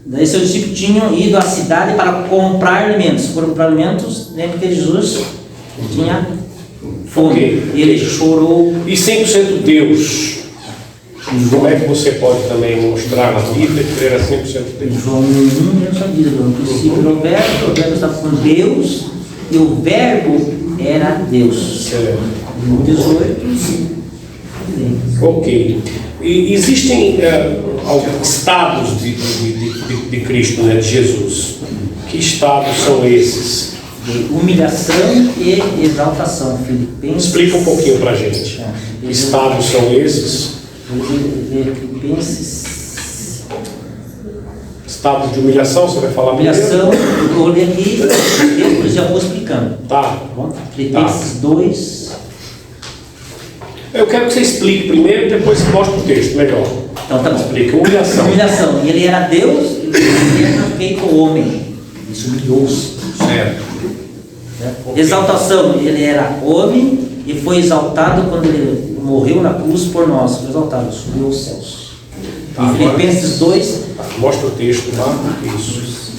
Speaker 2: Daí seus discípulos tinham ido à cidade para comprar alimentos. Foram comprar alimentos, lembra que Jesus tinha fome.
Speaker 1: Ok.
Speaker 2: Ele chorou.
Speaker 1: E 100% Deus. Como é que você pode também mostrar na Bíblia que ele era 100%
Speaker 2: Em
Speaker 1: Deus?
Speaker 2: João 1, eu sabia, no princípio era o Verbo estava com Deus, e o Verbo era Deus.
Speaker 1: Certo.
Speaker 2: No 18.
Speaker 1: Ok. E existem alguns estados de Cristo, né, de Jesus. Que estados são esses?
Speaker 2: De humilhação e exaltação. Filipenses.
Speaker 1: Explica um pouquinho para a gente. Que estados são esses?
Speaker 2: Filipenses.
Speaker 1: Estados de humilhação, você vai falar
Speaker 2: Humilhação,
Speaker 1: primeiro?
Speaker 2: eu vou ler aqui, depois já vou explicando.
Speaker 1: Tá.
Speaker 2: Bom, Filipenses 2.
Speaker 1: Eu quero que você explique primeiro e depois você mostra o texto melhor.
Speaker 2: Então tá bom.
Speaker 1: Explica. Humilhação.
Speaker 2: Humilhação. Ele era Deus e ele era feito homem. Isso humilhou-se.
Speaker 1: Certo.
Speaker 2: Okay. Exaltação. Ele era homem e foi exaltado quando ele morreu na cruz por nós. Foi exaltado, subiu aos céus.
Speaker 1: Tá,
Speaker 2: em Filipenses 2.
Speaker 1: Mostra o texto lá. Isso.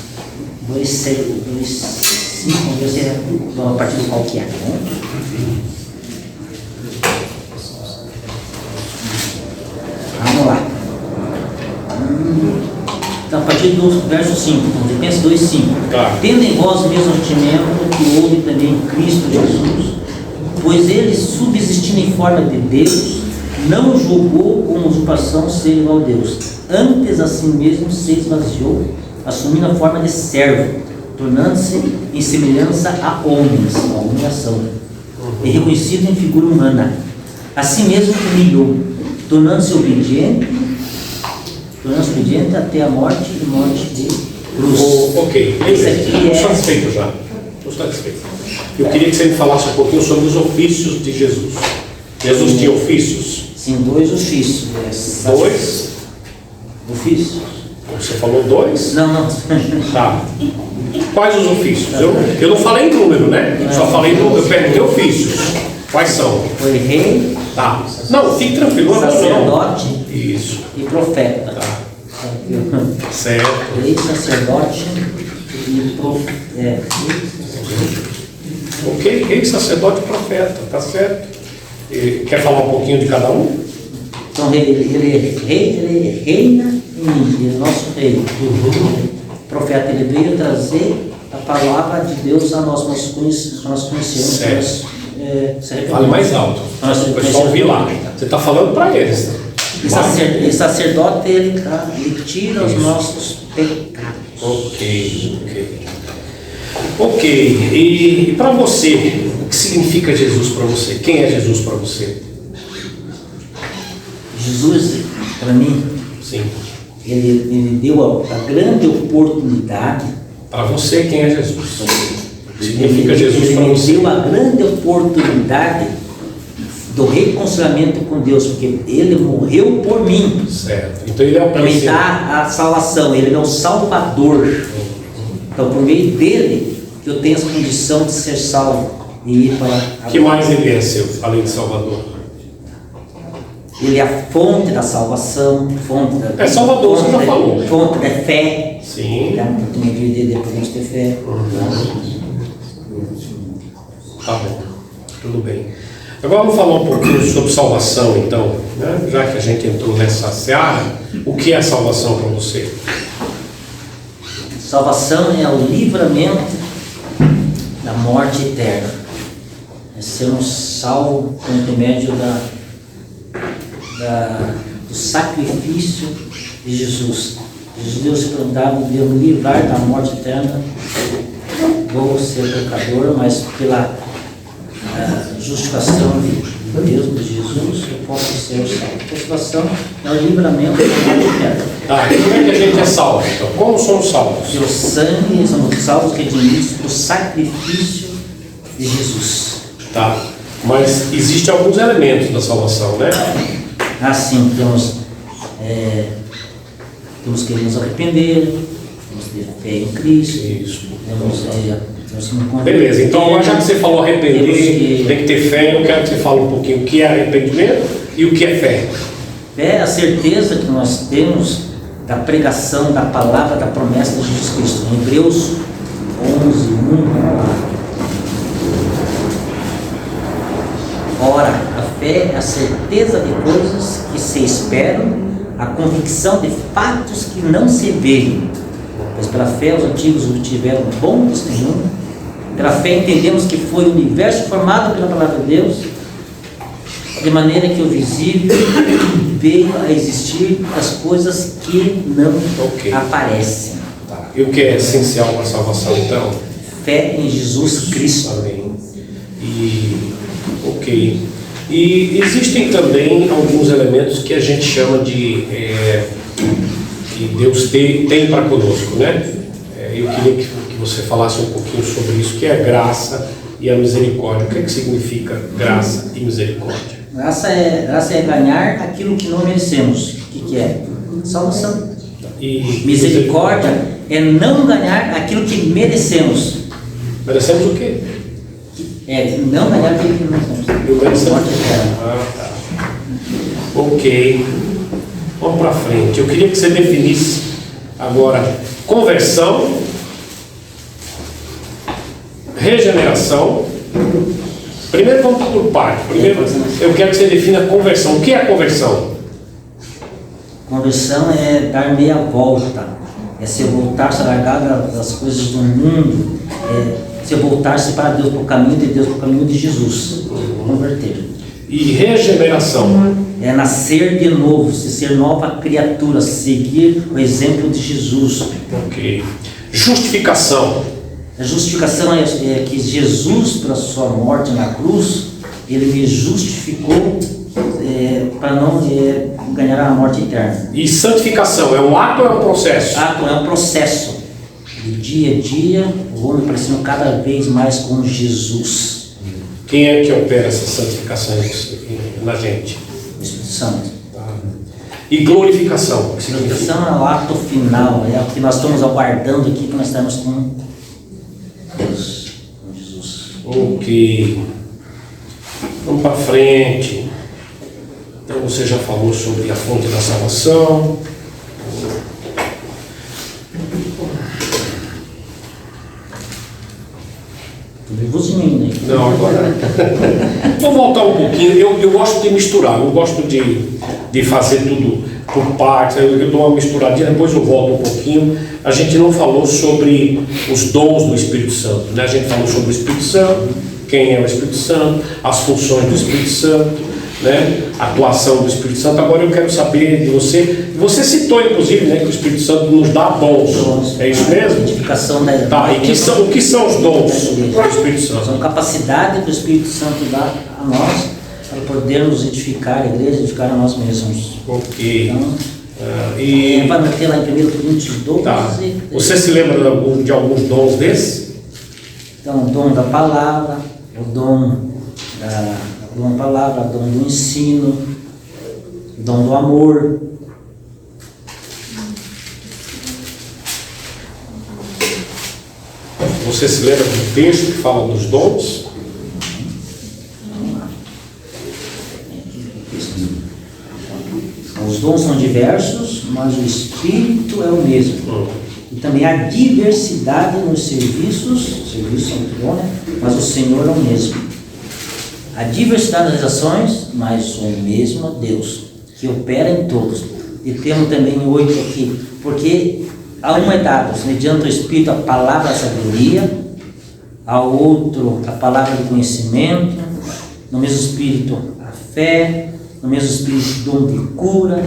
Speaker 2: 2, 6, 2, 5. Vamos ver se é a partir do qual que é. Né? Vamos lá. Então, a partir do verso 5, Filipenses 2, 5.
Speaker 1: Tá.
Speaker 2: Tendo em vós o mesmo sentimento que houve também em Cristo Jesus, pois ele, subsistindo em forma de Deus, não julgou como usurpação ser igual a Deus. Antes, a si mesmo se esvaziou, assumindo a forma de servo, tornando-se em semelhança a homens, a humilhação, e reconhecido em figura humana. A si mesmo humilhou, tornando-se obediente até a morte e morte de cruz.
Speaker 1: Ok,
Speaker 2: Esse aqui
Speaker 1: estou satisfeito já. Estou satisfeito. Eu queria que você me falasse um pouquinho sobre os ofícios de Jesus. Jesus tinha ofícios?
Speaker 2: Sim, 2 ofícios.
Speaker 1: 2
Speaker 2: ofícios.
Speaker 1: Você falou 2?
Speaker 2: Não.
Speaker 1: Tá. Quais os ofícios? Eu não falei número, né? Eu só falei número. Eu perguntei ofícios. Quais são?
Speaker 2: Foi rei,
Speaker 1: Tá. Não, fique tranquilo. Não,
Speaker 2: sacerdote
Speaker 1: Isso.
Speaker 2: e profeta.
Speaker 1: Tá. Certo.
Speaker 2: Rei, sacerdote e profeta.
Speaker 1: Ok, rei, sacerdote e profeta. Tá certo. E quer falar um pouquinho de cada um?
Speaker 2: Então ele reina em mim, ele é nosso rei. O profeta, ele veio trazer a palavra de Deus a nós conhecemos.
Speaker 1: Certo.
Speaker 2: Fale
Speaker 1: Fale mais alto. O pessoal ouvir lá. Você está falando para eles.
Speaker 2: E sacerdote, ele tira os nossos pecados.
Speaker 1: Ok. E para você, o que significa Jesus para você? Quem é Jesus para você?
Speaker 2: Jesus, para mim,
Speaker 1: Sim.
Speaker 2: ele deu a grande oportunidade.
Speaker 1: Para você, quem é Jesus? Significa Jesus para
Speaker 2: Ele
Speaker 1: você?
Speaker 2: deu a grande oportunidade do reconciliamento com Deus, porque ele morreu por mim.
Speaker 1: Certo. Então ele é o
Speaker 2: Para me dar a salvação, ele é o Salvador. Então, por meio dele, eu tenho essa condição de ser salvo e ir para a...
Speaker 1: O que mais ele é seu, além de Salvador?
Speaker 2: Ele é a fonte da salvação, fonte da...
Speaker 1: É Salvador, você já falou.
Speaker 2: Fonte da fé.
Speaker 1: Sim.
Speaker 2: Podemos ter fé.
Speaker 1: Tá bom. Tudo bem. Agora vamos falar um pouquinho sobre salvação, então, né? Já que a gente entrou nessa seara, o que é salvação para você?
Speaker 2: Salvação é o livramento da morte eterna. É sermos salvos por intermédio do sacrifício de Jesus. Deus se perguntava de eu me livrar da morte eterna. Vou ser pecador, mas pela justificação de Deus, de Jesus, eu posso ser salvo. A salvação é o livramento da morte eterna.
Speaker 1: Tá, e como é que a gente é salvo, então? Como somos salvos?
Speaker 2: Pelo sangue, somos salvos, redimidos pelo sacrifício de Jesus.
Speaker 1: Tá, mas existem alguns elementos da salvação, né?
Speaker 2: Assim, temos que nos arrepender, temos que ter fé em Cristo,
Speaker 1: Isso.
Speaker 2: temos que nos converter.
Speaker 1: Beleza, então agora já que você falou arrepender, tem que ter fé, eu quero que você fale um pouquinho o que é arrependimento e o que é fé.
Speaker 2: Fé é a certeza que nós temos da pregação, da palavra, da promessa de Jesus Cristo. Em Hebreus 11:1. Ora, a fé é a certeza de coisas que se esperam, a convicção de fatos que não se veem. Pois pela fé os antigos obtiveram bom testemunho. Pela fé entendemos que foi o universo formado pela palavra de Deus, de maneira que o visível veio a existir das coisas que não aparecem.
Speaker 1: Tá. E o que é essencial para a salvação, então?
Speaker 2: Fé em Jesus Cristo.
Speaker 1: Amém. E existem também alguns elementos que a gente chama de que Deus tem para conosco, né? Eu queria que você falasse um pouquinho sobre isso, que é a graça e a misericórdia. O que significa graça e misericórdia?
Speaker 2: Graça é ganhar aquilo que não merecemos. O que é? Salvação.
Speaker 1: E
Speaker 2: misericórdia é não ganhar aquilo que merecemos.
Speaker 1: Merecemos o quê?
Speaker 2: Não ganhar aquilo que merecemos.
Speaker 1: Tá. Ok. Vamos para frente. Eu queria que você definisse agora conversão, regeneração. Primeiro vamos por parte. Primeiro eu quero que você defina conversão. O que é conversão?
Speaker 2: Conversão é dar meia volta. É se voltar-se a largar das coisas do mundo. É se voltar-se para Deus, para o caminho de Deus, para o caminho de Jesus. Converter.
Speaker 1: E regeneração?
Speaker 2: É nascer de novo, se ser nova criatura, seguir o exemplo de Jesus.
Speaker 1: Ok. Justificação?
Speaker 2: A justificação é que Jesus, pela sua morte na cruz, ele me justificou para não ganhar a morte eterna.
Speaker 1: E santificação é um ato ou é um processo?
Speaker 2: Ato é um processo. De dia a dia, o homem parecendo cada vez mais com Jesus.
Speaker 1: Quem é que opera essa santificação na gente?
Speaker 2: O Espírito Santo.
Speaker 1: Tá. E glorificação.
Speaker 2: Glorificação é o ato final, é o que nós estamos aguardando aqui, que nós estamos com Deus, com Jesus.
Speaker 1: Ok. Vamos para frente. Então você já falou sobre a fonte da salvação.
Speaker 2: Nervosinho, né?
Speaker 1: Não, agora. Vou voltar um pouquinho. Eu gosto de misturar, não gosto de fazer tudo por partes. Eu dou uma misturadinha, depois eu volto um pouquinho. A gente não falou sobre os dons do Espírito Santo, né? A gente falou sobre o Espírito Santo, quem é o Espírito Santo, as funções do Espírito Santo, né? A atuação do Espírito Santo. Agora eu quero saber de você. Você citou, inclusive, né, que o Espírito Santo nos dá dons. É isso mesmo?
Speaker 2: Identificação da
Speaker 1: Tá, e o que são os dons do Espírito Santo?
Speaker 2: São capacidade que o Espírito Santo dá a nós para podermos edificar a igreja, edificar a nós mesmos.
Speaker 1: Ok.
Speaker 2: Então,
Speaker 1: E
Speaker 2: vai meter lá em 1 Coríntios 12.
Speaker 1: tá. Você se lembra de alguns dons desses?
Speaker 2: Então, o dom da palavra, o dom da palavra, o dom do ensino, o dom do amor.
Speaker 1: Você se lembra do texto que fala dos dons?
Speaker 2: Os dons são diversos, mas o Espírito é o mesmo. E também há diversidade nos serviços são muito bom, né? Mas o Senhor é o mesmo. A diversidade das ações, mas o mesmo Deus, que opera em todos. E temos também 8 aqui, porque a um é dado, mediante o Espírito, a palavra da sabedoria, ao outro a palavra do conhecimento, no mesmo Espírito a fé, no mesmo Espírito dom de cura.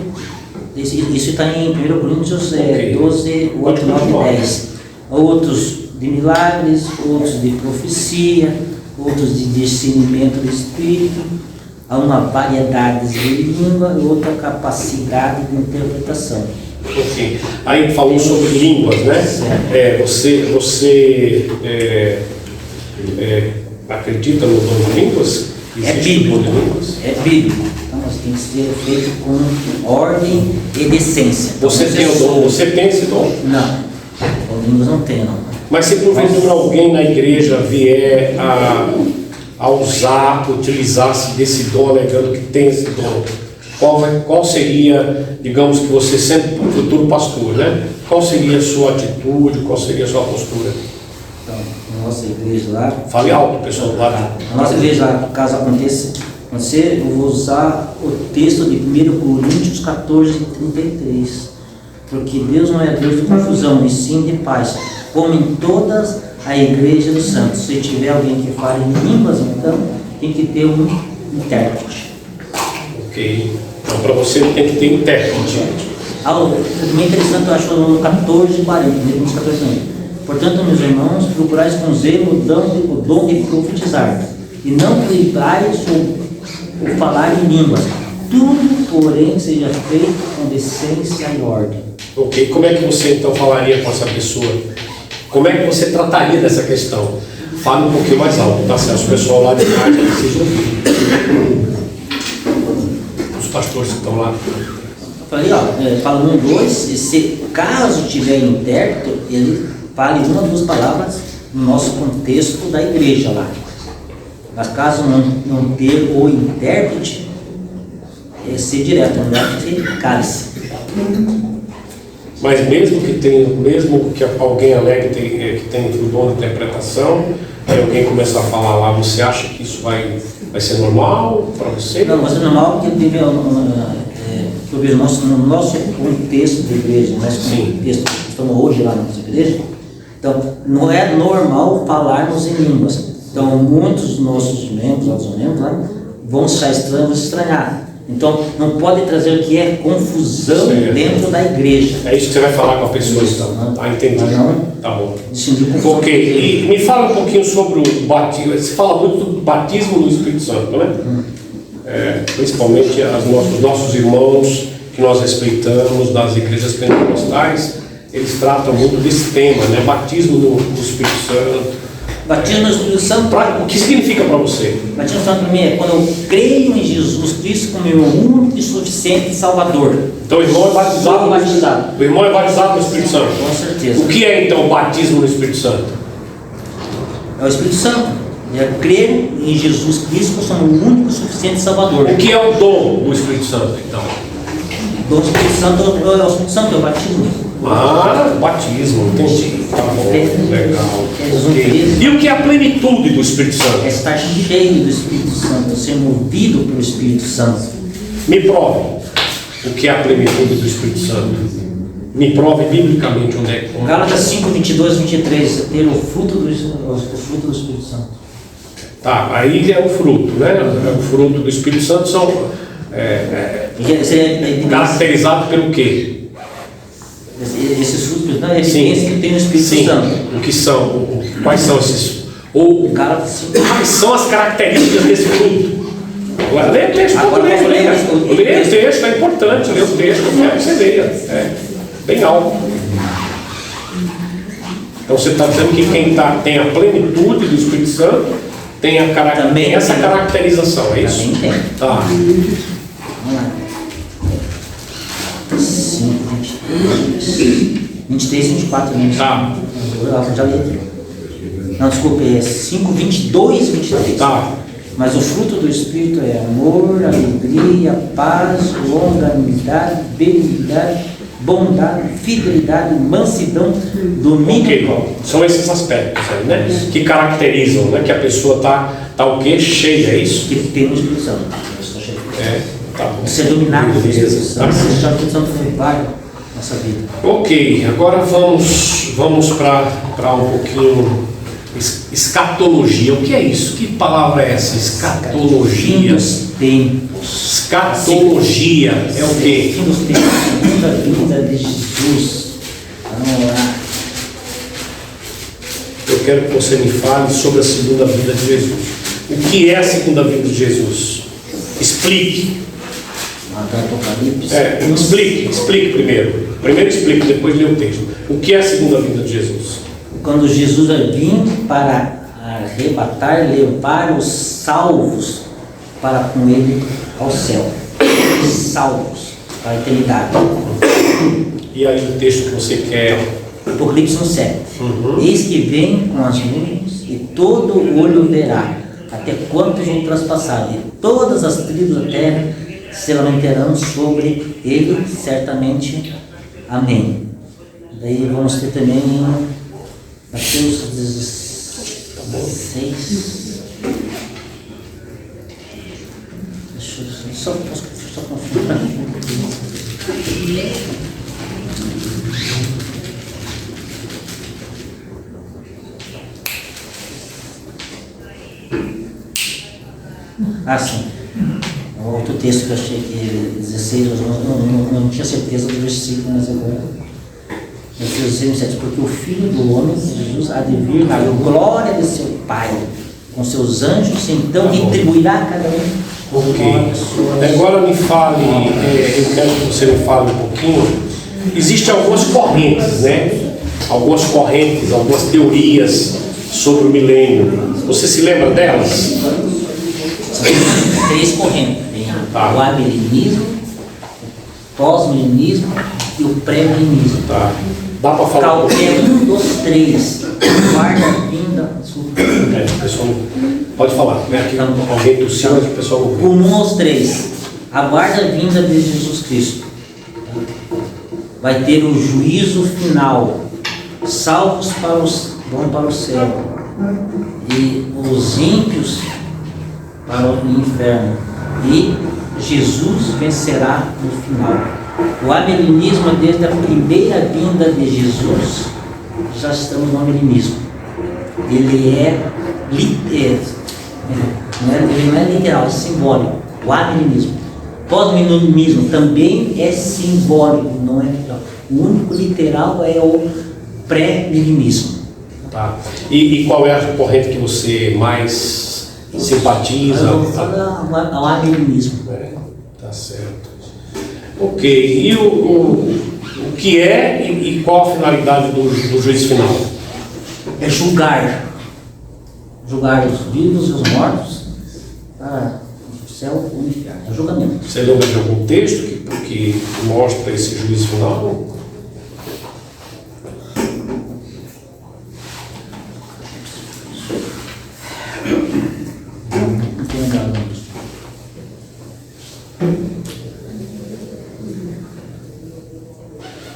Speaker 2: Isso está em 1 Coríntios 12, 8, 9 e 10. Outros de milagres, outros de profecia, outros de discernimento do Espírito, há uma variedade de língua e outra capacidade de interpretação.
Speaker 1: Ok. Aí falou sobre línguas, né? Você acredita no dom de línguas?
Speaker 2: É bíblico. É bíblico. Então, nós temos que ser feito com ordem e decência.
Speaker 1: Você tem o dom? Você tem esse dom?
Speaker 2: Não. Com línguas não tem, não.
Speaker 1: Mas se porventura alguém na igreja vier a utilizar-se desse dom, alegando que tem esse dom, qual seria, digamos que você sempre futuro pastor, né? Qual seria a sua atitude, qual seria a sua postura?
Speaker 2: Então, na nossa igreja lá...
Speaker 1: Fale alto, pessoal. Lá.
Speaker 2: Na nossa igreja lá, caso aconteça, eu vou usar o texto de 1 Coríntios 14, 33. Porque Deus não é Deus de confusão, e sim de paz, como em todas a igreja dos santos. Se tiver alguém que fale em línguas, então tem que ter um intérprete.
Speaker 1: Ok. Então, para você tem que ter intérprete.
Speaker 2: Também interessante, eu acho, no 14, 40, no 14, 40. Portanto, meus irmãos, procurais com zelo o dom de profetizar, e não privais o falar em línguas. Tudo, porém, seja feito com decência e ordem.
Speaker 1: Ok. Como é que você então falaria com essa pessoa? Como é que você trataria dessa questão? Fale um pouquinho mais alto, tá certo? O pessoal lá de trás já precisa ouvir. Os pastores que estão lá.
Speaker 2: Falei, fala 1, 2, e se caso tiver intérprete, ele fale 1 ou 2 palavras no nosso contexto da igreja lá. Mas caso não ter o intérprete, ser direto, não é que cale-se.
Speaker 1: Mas mesmo que alguém alegue que tem o dom de interpretação, e alguém começar a falar lá, você acha que isso vai ser normal para você?
Speaker 2: Não, mas é normal porque eu vejo no nosso contexto de igreja, no nosso contexto que estamos hoje lá na nossa igreja, então não é normal falarmos em línguas. Então muitos dos nossos membros, outros membros lá, vão se estranhar. Então, não pode trazer o que é confusão dentro da igreja.
Speaker 1: É isso que você vai falar com a pessoa, então. Ah, entendi. Tá bom. Ok. E me fala um pouquinho sobre o batismo. Você fala muito do batismo no Espírito Santo, né? Principalmente os nossos irmãos que nós respeitamos das igrejas pentecostais, eles tratam muito desse tema, né? Batismo no Espírito Santo.
Speaker 2: Batismo no Espírito Santo.
Speaker 1: O que significa para você?
Speaker 2: Batismo no Espírito Santo para mim é quando eu creio em Jesus Cristo como meu único e suficiente Salvador.
Speaker 1: Então o irmão é batizado.
Speaker 2: Sou batizado.
Speaker 1: O irmão é batizado no Espírito Santo.
Speaker 2: Com certeza.
Speaker 1: O que é então o batismo no Espírito Santo?
Speaker 2: É o Espírito Santo. É crer em Jesus Cristo como o único e suficiente Salvador.
Speaker 1: O que é o dom do Espírito Santo, então?
Speaker 2: O Espírito Santo é o Espírito Santo, é o batismo.
Speaker 1: Batismo, entendi. Tá bom, legal.
Speaker 2: Jesus
Speaker 1: Okay.
Speaker 2: Cristo.
Speaker 1: E o que é a plenitude do Espírito Santo?
Speaker 2: É estar cheio do Espírito Santo, ser movido pelo Espírito Santo.
Speaker 1: Me prove o que é a plenitude do Espírito Santo. Me prove biblicamente onde é que.
Speaker 2: Gálatas 5, 22, 23, ter o fruto do Espírito Santo.
Speaker 1: Tá, aí é o fruto, né? O fruto do Espírito Santo são caracterizados pelo quê?
Speaker 2: Esses frutos não é evidência que tem no Espírito Santo.
Speaker 1: O que são? Quais são esses?
Speaker 2: Gálatas 5.
Speaker 1: Quais são as características desse fruto? Lê o texto,
Speaker 2: Agora
Speaker 1: lê
Speaker 2: eu vou ler
Speaker 1: o texto, é importante, lê o texto, eu quero que você leia. É bem alto. Então você está dizendo que quem tem a plenitude do Espírito Santo tem essa caracterização, é isso?
Speaker 2: Também tem.
Speaker 1: Tá.
Speaker 2: Vamos lá. 5, 23, 24 minutos.
Speaker 1: Tá.
Speaker 2: Já li aqui. Não, desculpe, é 5, 22, 23.
Speaker 1: Tá.
Speaker 2: Mas o fruto do Espírito é amor, alegria, paz, longanimidade, benignidade, bondade, fidelidade, mansidão, domínio próprio.
Speaker 1: São esses aspectos aí, né? Que caracterizam, né? Que a pessoa tá o quê? Cheia, é isso?
Speaker 2: Que tem no Espírito Santo.
Speaker 1: Tá bom.
Speaker 2: Ser dominado pelo Espírito Santo.
Speaker 1: Tá.
Speaker 2: Ser deixado pelo Santo levar a nossa vida.
Speaker 1: Ok, agora vamos para um pouquinho escatologia. O que é isso? Que palavra é essa? Escatologia.
Speaker 2: Fim dos tempos.
Speaker 1: Escatologia é o quê?
Speaker 2: Fim dos tempos, segunda vinda de Jesus. Vamos lá.
Speaker 1: Eu quero que você me fale sobre a segunda vinda de Jesus. O que é a segunda vinda de Jesus? Explique.
Speaker 2: Apocalipse.
Speaker 1: Explique primeiro. Primeiro explique, depois lê o texto. O que é a segunda vinda de Jesus?
Speaker 2: Quando Jesus vai vir para arrebatar, levar os salvos para com ele ao céu. Salvos para a eternidade.
Speaker 1: E aí o texto que você quer?
Speaker 2: Apocalipse 1:7. Eis que vem com as nuvens e todo olho verá, até quantos vão transpassar, e todas as tribos da terra se lamentarão sobre ele, certamente. Amém. Daí vamos ter também Mateus 16. Deixa eu só confirmar. Sim. Outro texto que eu achei que 16, eu não tinha certeza do versículo, mas agora. Mateus 16, porque o Filho do Homem, Jesus, há de vir na glória de seu Pai, com seus anjos, então retribuirá a cada um.
Speaker 1: Ok. Agora me fale, eu quero que você me fale um pouquinho. Existem algumas correntes, né? Algumas correntes, algumas teorias sobre o milênio. Você se lembra delas?
Speaker 2: São 3 correntes. Tem o amilenismo, o pós-milenismo e o pré-milenismo.
Speaker 1: Tá. Dá para falar?
Speaker 2: Qualquer um dos 3 guarda a vinda.
Speaker 1: O pessoal pode falar, né? Aqui alguém tossiu, mas o pessoal ouviu.
Speaker 2: Comum aos 3, aguarda a vinda de Jesus Cristo. Vai ter o juízo final. Salvos vão para o céu. E os ímpios para o inferno. E Jesus vencerá no final. O amilenismo, desde a primeira vinda de Jesus, já estamos no amilenismo. Ele não é literal, é simbólico. O amilenismo. Pós-milenismo também é simbólico, não é literal. O único literal é o pré-milenismo.
Speaker 1: Tá. E qual é a corrente que você mais simpatiza?
Speaker 2: O amilenismo.
Speaker 1: Tá certo. Ok. E o que é e qual a finalidade do juízo final?
Speaker 2: É julgar julgar os vivos e os mortos para o céu ou o inferno. É o julgamento.
Speaker 1: Você lembra de algum texto que mostra esse juízo final?
Speaker 2: Não estou lembrado disso.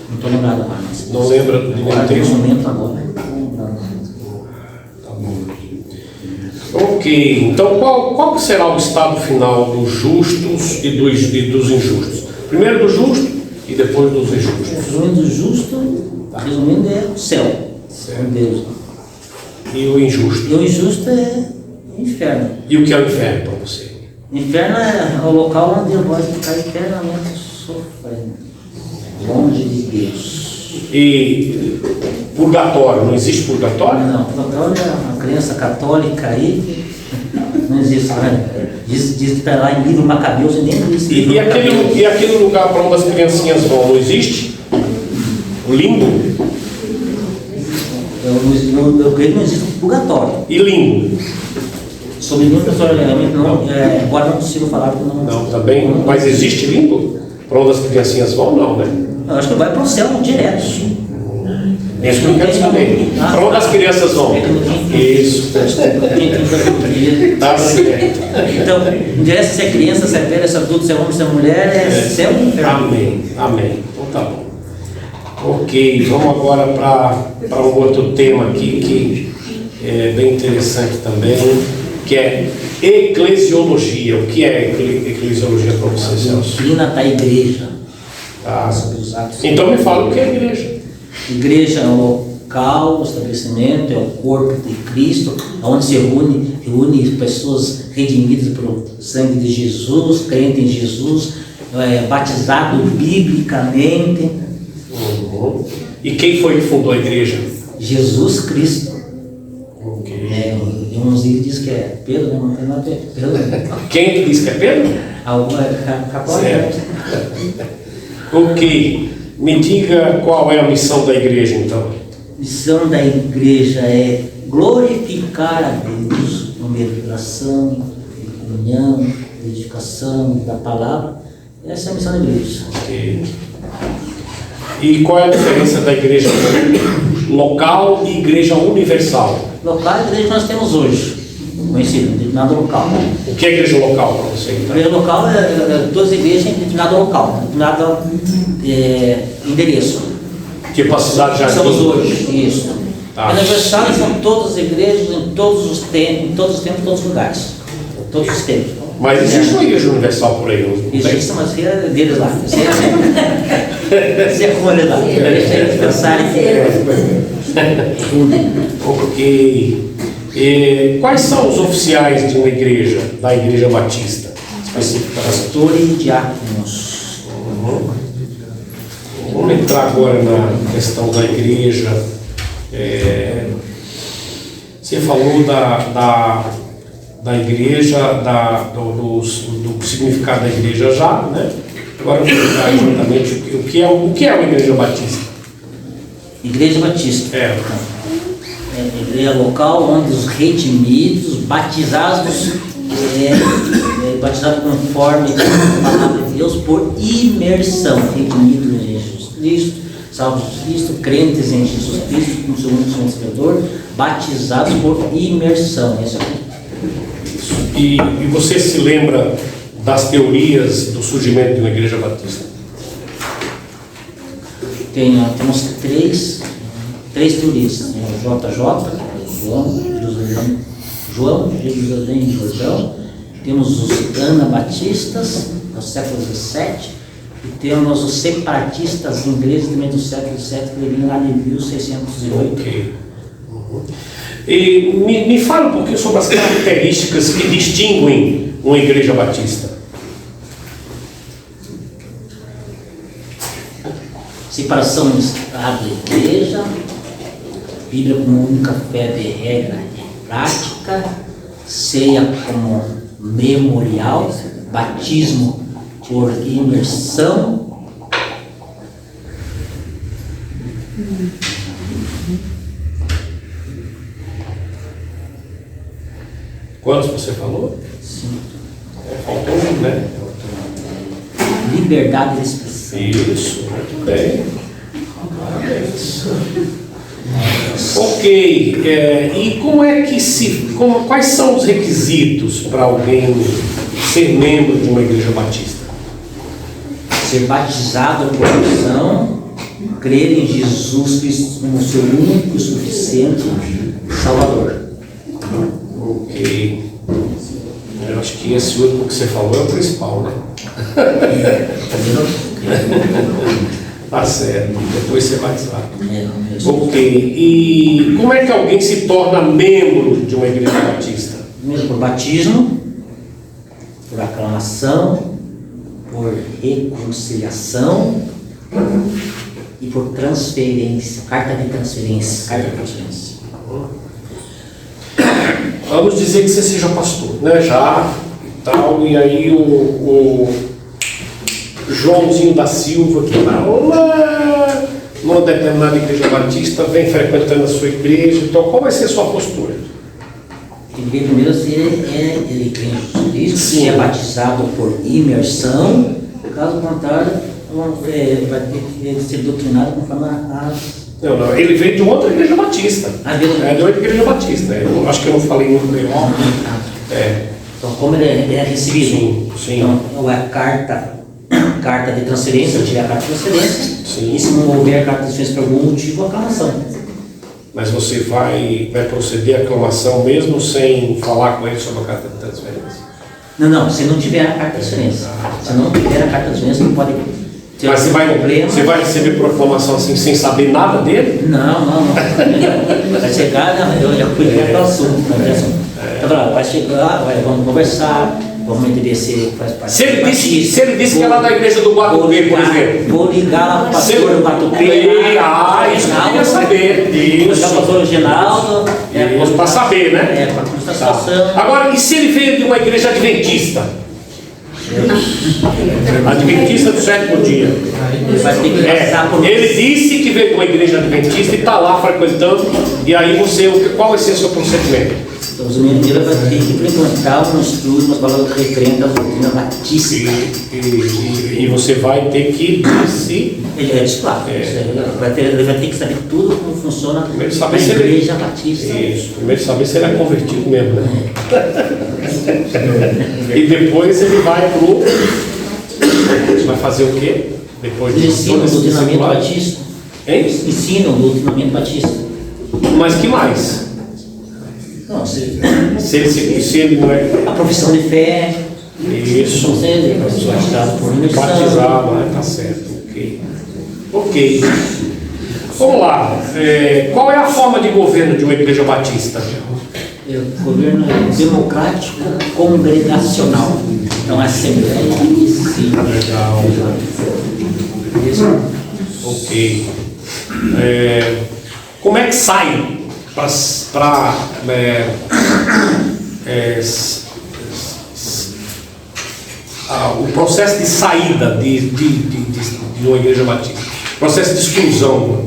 Speaker 2: Não estou lembrado agora. Mas
Speaker 1: Não lembra de nenhum
Speaker 2: agora, no
Speaker 1: texto?
Speaker 2: momento agora. Não lembrado.
Speaker 1: Tá bom. Ok, então qual será o estado final dos justos e dos injustos? Primeiro do justo e depois dos injustos.
Speaker 2: Resumindo, o justo, resumindo, é o céu. Com Deus.
Speaker 1: E o injusto.
Speaker 2: E o injusto é o inferno.
Speaker 1: E o que é o inferno para você?
Speaker 2: O inferno é o local onde nós ficamos eternamente sofrendo, longe de Deus.
Speaker 1: E purgatório, não existe purgatório?
Speaker 2: Não, purgatório é uma crença católica aí, não existe. Né? Diz que está lá em livro Macabeus e nem existe.
Speaker 1: E aquele lugar para onde as criancinhas vão, não existe? O limbo?
Speaker 2: Eu creio que não existe purgatório.
Speaker 1: E limbo?
Speaker 2: Sobre limbo, professor, agora não consigo falar porque não.
Speaker 1: Não, também. Mas existe limbo? Para onde as criancinhas vão, não, né?
Speaker 2: Eu acho que vai para o céu direto.
Speaker 1: É isso que eu quero saber. Para onde as crianças vão? Isso. Tá certo.
Speaker 2: Então, não interessa se é criança, se é velha, se é adulto, se é homem, se é mulher, é céu e inferno.
Speaker 1: Amém, amém. Então tá bom. Ok, vamos agora para um outro tema aqui que é bem interessante também, que é eclesiologia. O que é eclesiologia para você, Celso?
Speaker 2: Doutrina da igreja.
Speaker 1: Tá.
Speaker 2: Sobre os atos.
Speaker 1: Então me fala o que é igreja.
Speaker 2: Igreja é o local, o estabelecimento, é o corpo de Cristo, onde se reúne pessoas redimidas pelo sangue de Jesus, crentes em Jesus, batizado biblicamente.
Speaker 1: Uhum. E quem foi que fundou a igreja?
Speaker 2: Jesus Cristo.
Speaker 1: Ok.
Speaker 2: Uns dizem que é Pedro, né? Não tem nada a ver. Pedro.
Speaker 1: Quem que diz que é Pedro?
Speaker 2: Acabou.
Speaker 1: Certo. Ok. Me diga qual é a missão da igreja, então.
Speaker 2: A missão da igreja é glorificar a Deus por meio de oração, de comunhão, de edificação da palavra. Essa é a missão da igreja.
Speaker 1: Ok. E qual é a diferença da igreja local e igreja universal?
Speaker 2: Local é a igreja que nós temos hoje, conhecida, determinado local.
Speaker 1: O que é igreja local para você,
Speaker 2: A
Speaker 1: então?
Speaker 2: igreja local é todas as igrejas em determinado local, determinado endereço.
Speaker 1: Tipo a cidade de
Speaker 2: Somos
Speaker 1: Jardim.
Speaker 2: hoje, isso.
Speaker 1: Tá.
Speaker 2: A universal são todas as igrejas em todos os tempos, em todos os lugares. Todos os tempos.
Speaker 1: Mas existe uma igreja universal por aí, não tem?
Speaker 2: Existe, mas é deles lá. Você é colhe lá. Deixa eles pensarem
Speaker 1: Ok. E quais são os oficiais de uma igreja, da igreja batista, especificamente?
Speaker 2: pastor e diáconos.
Speaker 1: Vamos entrar agora na questão da igreja. Você falou da igreja, do significado da igreja já, né? Agora eu vou explicar exatamente o que é uma igreja batista.
Speaker 2: Igreja Batista.
Speaker 1: É.
Speaker 2: É local onde os redimidos, batizados conforme a palavra de Deus, por imersão, redimidos em Jesus Cristo, salvos em Cristo, crentes em Jesus Cristo, como seu único Salvador, batizados por imersão. Esse é o
Speaker 1: E você se lembra das teorias do surgimento de uma igreja batista?
Speaker 2: Temos três teorias. Tem o JJ, João, Jerusalém e Jordão. Temos os anabatistas, do século XVII. E temos os separatistas ingleses também do século XVII, que vêm lá de 1608.
Speaker 1: Ok. E me fala um pouquinho sobre as características que distinguem uma igreja batista.
Speaker 2: Separação de Estado e Igreja, Bíblia como única fé de regra e prática, ceia como memorial, batismo por imersão.
Speaker 1: você falou?
Speaker 2: Sim.
Speaker 1: Faltou um, né?
Speaker 2: Liberdade de expressão.
Speaker 1: Isso, muito bem. Parabéns. Ok, e como é que quais são os requisitos para alguém ser membro de uma igreja batista?
Speaker 2: Ser batizado por oração, crer em Jesus Cristo como seu único e suficiente Salvador.
Speaker 1: Ok. Eu acho que esse último que você falou é o principal, né? Tá certo. Depois ser batizado. Ok. E como é que alguém se torna membro de uma igreja batista?
Speaker 2: Primeiro por batismo, por aclamação, por reconciliação e por transferência, carta de transferência.
Speaker 1: Vamos dizer que você seja pastor, né? Já e tal, e aí o Joãozinho da Silva, que está lá numa determinada igreja batista, vem frequentando a sua igreja, então qual vai ser a sua postura?
Speaker 2: Ele primeiro ele crê em Jesus Cristo,
Speaker 1: Sim.
Speaker 2: se é batizado por imersão, caso contrário, vai ter que ser doutrinado conforme as.
Speaker 1: Não, ele veio de outra igreja batista. De outra igreja batista. Eu acho que eu não falei muito bem.
Speaker 2: Então, como ele é recebido,
Speaker 1: Sim.
Speaker 2: então é carta de transferência, se tiver a carta de transferência,
Speaker 1: Sim.
Speaker 2: e se não houver carta de transferência por algum motivo, aclamação.
Speaker 1: Mas você vai proceder à aclamação mesmo sem falar com ele sobre a carta de transferência?
Speaker 2: Não, se não tiver a carta de transferência. Se não tiver a carta de transferência, não pode ter
Speaker 1: Mas
Speaker 2: problema.
Speaker 1: você vai receber proclamação assim sem saber nada dele?
Speaker 2: Não. Vai chegar, eu já fui direto ao assunto. Então, vai chegar, vamos conversar, vamos entender se faz parte.
Speaker 1: Se ele disse que é lá da igreja do Guatupê, por exemplo.
Speaker 2: Vou ligar lá para o pastor do Guatupê.
Speaker 1: Isso eu queria saber.
Speaker 2: Vou ligar para o pastor Reginaldo.
Speaker 1: Para saber, né?
Speaker 2: Para constar a situação.
Speaker 1: Agora, e se ele veio de uma igreja adventista? Adventista do sétimo dia.
Speaker 2: Ele vai ter que passar por.
Speaker 1: Ele disse que veio de uma igreja adventista e está lá frequentando. E aí qual vai ser o seu procedimento?
Speaker 2: Então, os meninos vai ter que frequentar um estudo, umas palavras referentes à doutrina batista.
Speaker 1: E você vai ter que
Speaker 2: Ele disse, claro. Ele vai ter que saber tudo como funciona a igreja batista.
Speaker 1: Isso. Primeiro saber se ele é convertido mesmo, né? E depois ele vai pro. Vai fazer o quê? Depois
Speaker 2: Ele ensina o doutrinamento batista.
Speaker 1: Ensina
Speaker 2: o doutrinamento batista.
Speaker 1: Mas que mais?
Speaker 2: Não,
Speaker 1: se ele não é.
Speaker 2: A profissão de fé.
Speaker 1: Isso.
Speaker 2: Batizado por imersão.
Speaker 1: Batizado, tá certo. Ok. Vamos lá. Qual é a forma de governo de uma igreja batista?
Speaker 2: Governo democrático congregacional. Então, a Assembleia Batista.
Speaker 1: Legal. Ok. Como é que sai o processo de saída de uma igreja batista? Processo de exclusão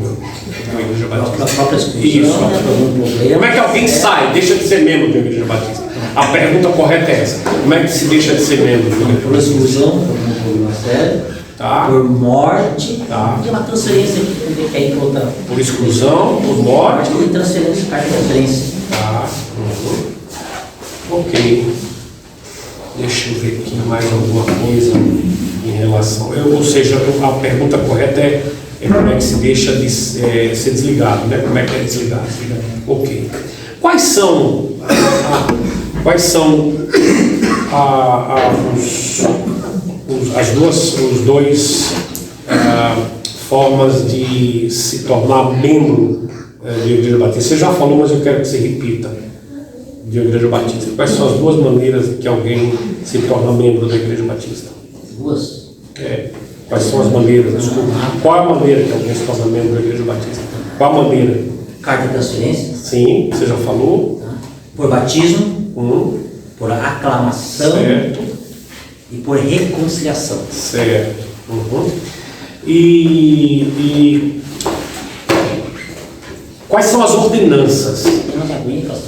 Speaker 1: de uma igreja batista.
Speaker 2: A própria exclusão.
Speaker 1: Isso. Como é que alguém sai, deixa de ser membro de uma igreja batista? A pergunta correta é essa. Como é que se deixa de ser membro de uma igreja
Speaker 2: por
Speaker 1: batista?
Speaker 2: exclusão, por um problema sério, por morte, e uma transferência que quer ir para outra.
Speaker 1: Por exclusão, por morte.
Speaker 2: E transferência, carta de transferência.
Speaker 1: Ok. Deixa eu ver aqui mais alguma coisa em relação. Ou seja, a pergunta correta é como é que se deixa de ser desligado, né? Como é que é desligado? Ok. Quais são os dois formas de se tornar membro de igreja batista? Você já falou, mas eu quero que você repita. De uma igreja batista. Quais são as duas maneiras que alguém se torna membro da igreja batista?
Speaker 2: Duas?
Speaker 1: Quais são as maneiras? Desculpa. Qual é a maneira que alguém se torna membro da igreja batista? Qual a maneira?
Speaker 2: Carta de transferência.
Speaker 1: Sim, você já falou.
Speaker 2: Por batismo. Por aclamação.
Speaker 1: Certo.
Speaker 2: E por reconciliação.
Speaker 1: Certo. E quais são as ordenanças?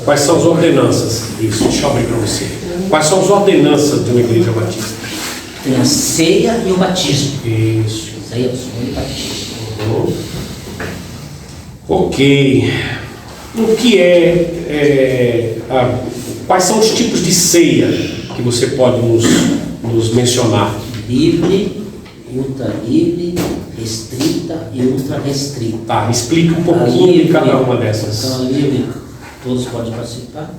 Speaker 1: Quais são as ordenanças? Isso, deixa eu abrir para você. Quais são as ordenanças de uma igreja batista?
Speaker 2: Tem a ceia e o batismo.
Speaker 1: Isso.
Speaker 2: Ceia, o Senhor e batismo.
Speaker 1: Ok. O que quais são os tipos de ceia que você pode nos mencionar?
Speaker 2: Livre, ultra livre, restrita e ultra restrita.
Speaker 1: Tá, me explica um pouquinho de cada uma dessas.
Speaker 2: Então, a livre, todos podem participar.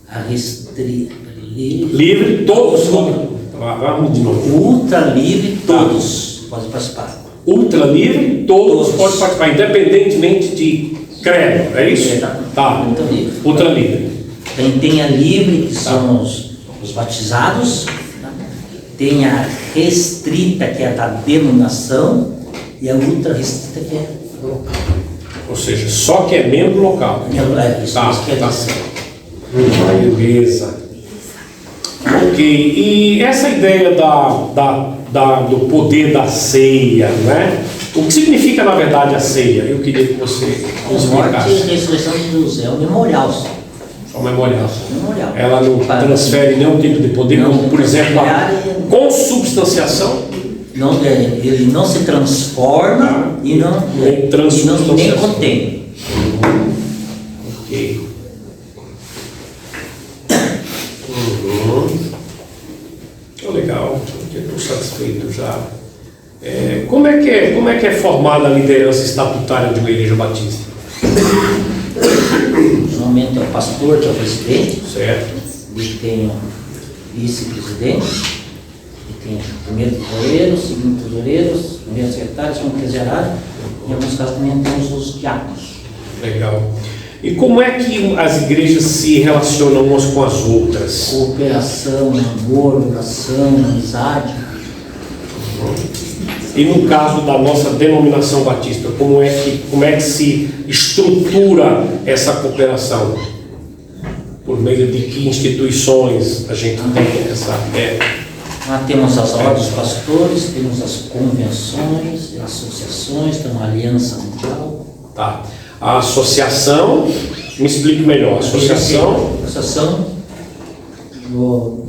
Speaker 2: A restrita,
Speaker 1: Livre, todos. Vamos de novo.
Speaker 2: Ultra livre, todos podem participar.
Speaker 1: Ultra livre, todos podem participar, independentemente de credo, é isso? Tá.
Speaker 2: Ultra livre.
Speaker 1: Ultra livre.
Speaker 2: Tem a livre, que são os batizados. Tá? Tem a restrita, que é a da denominação. E a ultra restrita, que é local.
Speaker 1: Ou seja, só que é membro local.
Speaker 2: Isso,
Speaker 1: Tá,
Speaker 2: isso que é
Speaker 1: tá
Speaker 2: isso.
Speaker 1: certo. Beleza. Ok, e essa ideia do poder da ceia, né? O que significa na verdade a ceia? Eu queria que você nos
Speaker 2: A morte e
Speaker 1: explicasse.
Speaker 2: a ressurreição de Jesus é o memorial só.
Speaker 1: Só um memorial.
Speaker 2: Memorial.
Speaker 1: Ela não transfere nenhum tipo de poder,
Speaker 2: Não,
Speaker 1: como por exemplo a consubstanciação.
Speaker 2: Não, ele não se transforma e não nem contém.
Speaker 1: Ok. Legal, estou satisfeito já. Como é que é formada a liderança estatutária de uma igreja batista?
Speaker 2: Normalmente é o pastor, que é o presidente,
Speaker 1: Certo.
Speaker 2: ele tem o vice-presidente, ele tem o primeiro tesoureiro, o segundo tesoureiro, o primeiro secretário, o segundo tesorário, e em alguns casos também temos os diáconos.
Speaker 1: Legal. E como é que as igrejas se relacionam umas com as outras?
Speaker 2: Cooperação, amor, oração, amizade.
Speaker 1: E no caso da nossa denominação batista, como é que se estrutura essa cooperação? Por meio de que instituições a gente tem essa...
Speaker 2: Lá temos as ordens dos pastores, temos as convenções, as associações, tem uma aliança mundial.
Speaker 1: Tá. A associação, me explique melhor.
Speaker 2: Associação no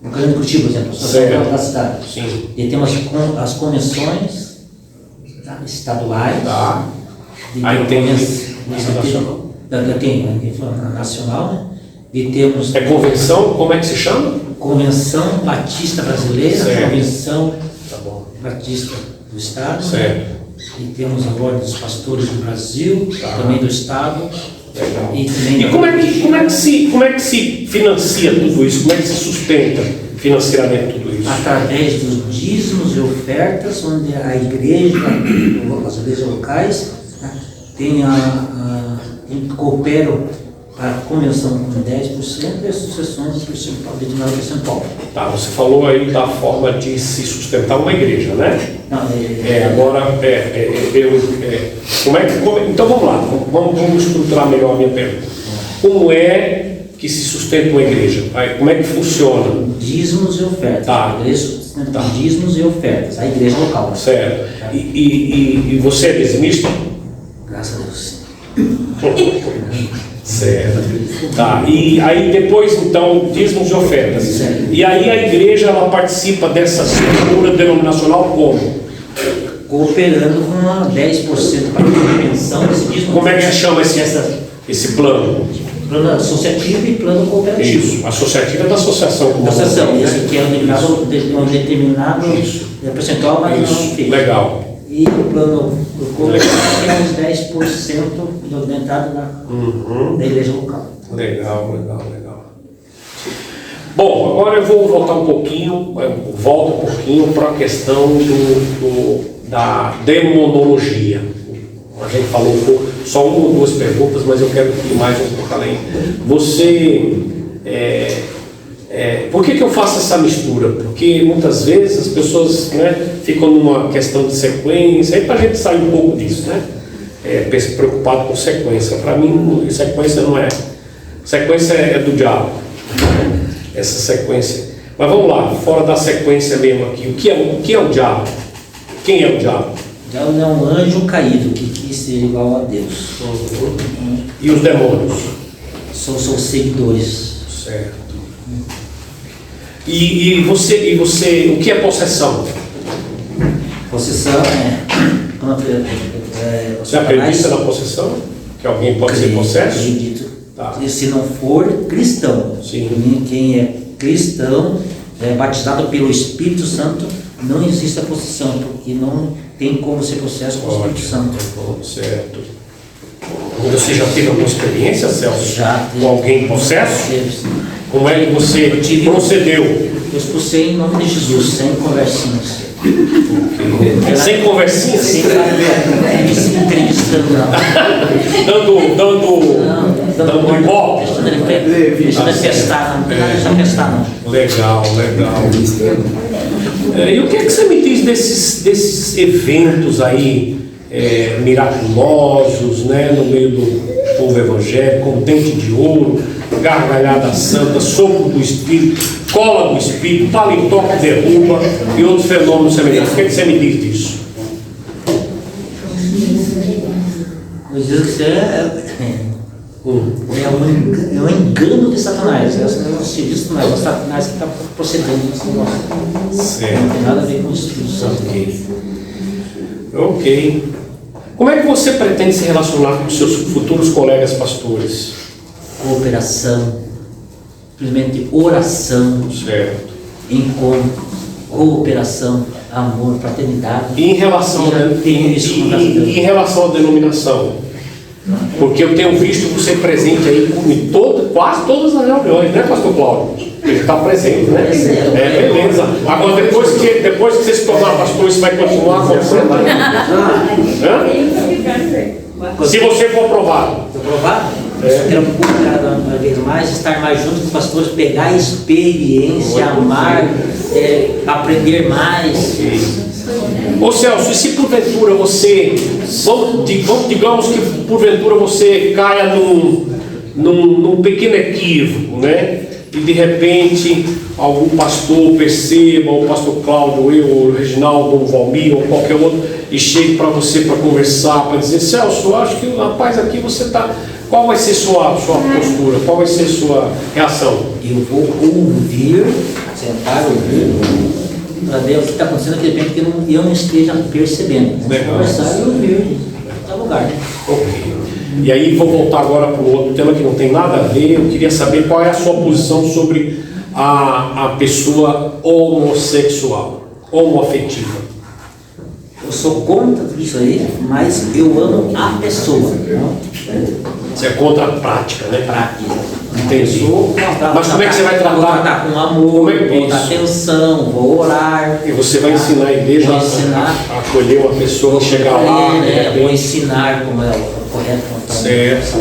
Speaker 2: Grande Curitiba, por exemplo, a associação da cidade.
Speaker 1: Sim.
Speaker 2: E temos as convenções, tá, estaduais.
Speaker 1: Tá.
Speaker 2: Aí tem a nacional, né? E temos
Speaker 1: convenção, como é que se chama?
Speaker 2: Convenção Batista Brasileira,
Speaker 1: Certo.
Speaker 2: Convenção
Speaker 1: Tá bom.
Speaker 2: Batista do Estado.
Speaker 1: Certo.
Speaker 2: E temos a Ordem dos Pastores do Brasil, também do Estado.
Speaker 1: Legal.
Speaker 2: E também
Speaker 1: E como é que se financia tudo isso? Como é que se sustenta financeiramente tudo isso?
Speaker 2: através dos dízimos e ofertas, onde a igreja, as igrejas locais, né, cooperam para a convenção com 10% e as sucessões de 9%.
Speaker 1: Tá, você falou aí da forma de se sustentar uma igreja, né?
Speaker 2: Não,
Speaker 1: Então vamos lá, vamos estruturar melhor a minha pergunta. Como é que se sustenta uma igreja? Como é que funciona?
Speaker 2: dízimos e ofertas.
Speaker 1: Tá.
Speaker 2: A igreja sustenta com dízimos e ofertas. A igreja local.
Speaker 1: Certo. E você é dizimista?
Speaker 2: Graças a Deus.
Speaker 1: Certo. Tá. E aí depois, então, dízimos e ofertas.
Speaker 2: Certo.
Speaker 1: E aí a igreja, ela participa dessa estrutura denominacional como?
Speaker 2: Cooperando com 10% para a pensão desse dízimo.
Speaker 1: Como é que se chama esse plano?
Speaker 2: Plano associativo e plano cooperativo.
Speaker 1: Isso. Associativo é da associação.
Speaker 2: Associação, esse aqui é um determinado percentual, mas não
Speaker 1: Isso.
Speaker 2: fica.
Speaker 1: Legal.
Speaker 2: E o plano cooperativo tem uns 10% do entrada da igreja local.
Speaker 1: Legal. Bom, agora eu vou voltar um pouquinho, para a questão da demonologia. A gente falou um pouco, só uma ou duas perguntas, mas eu quero ir mais um pouco além. Você, por que eu faço essa mistura? Porque muitas vezes as pessoas, né, ficam numa questão de sequência, aí para a gente sair um pouco disso, né? Preocupado com sequência. Para mim, sequência não é. Sequência é do diabo. Essa sequência. Mas vamos lá, fora da sequência mesmo aqui. O que é o diabo? Quem é o diabo?
Speaker 2: Já é um anjo caído que quis ser igual a Deus.
Speaker 1: E os demônios?
Speaker 2: São seguidores.
Speaker 1: Certo. E você, o que é possessão?
Speaker 2: Possessão
Speaker 1: Você acredita na possessão? Que alguém pode ser possesso?
Speaker 2: Acredito.
Speaker 1: Tá.
Speaker 2: E se não for cristão,
Speaker 1: Sim.
Speaker 2: Quem é cristão, batizado pelo Espírito Santo, não existe a possessão, porque não tem como ser possesso com o Espírito Santo.
Speaker 1: Certo. Você já teve alguma experiência, Celso?
Speaker 2: Já
Speaker 1: com alguém possesso?
Speaker 2: Teve.
Speaker 1: Como é que você procedeu?
Speaker 2: Eu expulsei em nome de Jesus, sem conversinhas.
Speaker 1: Sem conversinha?
Speaker 2: Sem entrevistando, não.
Speaker 1: Dando ibope?
Speaker 2: Deixando ele testar, não. Deixando testar, não.
Speaker 1: Legal. E o que é que você me diz desses eventos aí miraculosos, né, no meio do povo evangélico, como dente de ouro, gargalhada santa, sopro do Espírito, cola do Espírito, paletó que derruba e outros fenômenos semelhantes? O que é que você me diz disso?
Speaker 2: Eu digo que é um engano de Satanás. É um serviço de Satanás que está procedendo nesse negócio.
Speaker 1: Certo.
Speaker 2: Não tem nada a ver com o Espírito Santo.
Speaker 1: Ok. Como é que você pretende se relacionar com os seus futuros colegas pastores?
Speaker 2: Cooperação, simplesmente oração,
Speaker 1: Certo.
Speaker 2: encontro, cooperação, amor, fraternidade.
Speaker 1: E em relação, em relação à denominação? Porque eu tenho visto você presente aí em quase todas as reuniões, né, pastor Cláudio? Ele está presente, né? Beleza. Agora, depois que você se tornar pastor, isso vai continuar acontecendo? Se você for aprovado.
Speaker 2: Aprovado? Eu quero procurar cada vez mais, estar mais junto com os pastores, pegar experiência, amar, aprender mais.
Speaker 1: Ô Celso, e se porventura você, digamos que porventura você caia num pequeno equívoco, né? E de repente algum pastor perceba, ou o pastor Cláudio, eu, o Reginaldo, o Valmir, ou qualquer outro, e chegue para você para conversar, para dizer: Celso, eu acho que rapaz, aqui você está. Qual vai ser sua postura? Qual vai ser sua reação?
Speaker 2: Eu vou ouvir, sentar, ouvir, para ver o que está acontecendo naquele tempo que eu não esteja percebendo. Conversar e ouvir, está lugar.
Speaker 1: Ok. E aí vou voltar agora para um outro tema que não tem nada a ver. Eu queria saber qual é a sua posição sobre a pessoa homossexual, homoafetiva.
Speaker 2: Eu sou contra isso aí, mas eu amo a pessoa.
Speaker 1: Você é contra a prática, né?
Speaker 2: Prática.
Speaker 1: Entendi. Mas como é que você vai tratar?
Speaker 2: Vou tratar com amor, vou dar atenção, vou orar.
Speaker 1: E você vai ensinar a igreja a acolher uma pessoa que chegar lá.
Speaker 2: Vou ensinar como é o correto contar.
Speaker 1: Certo.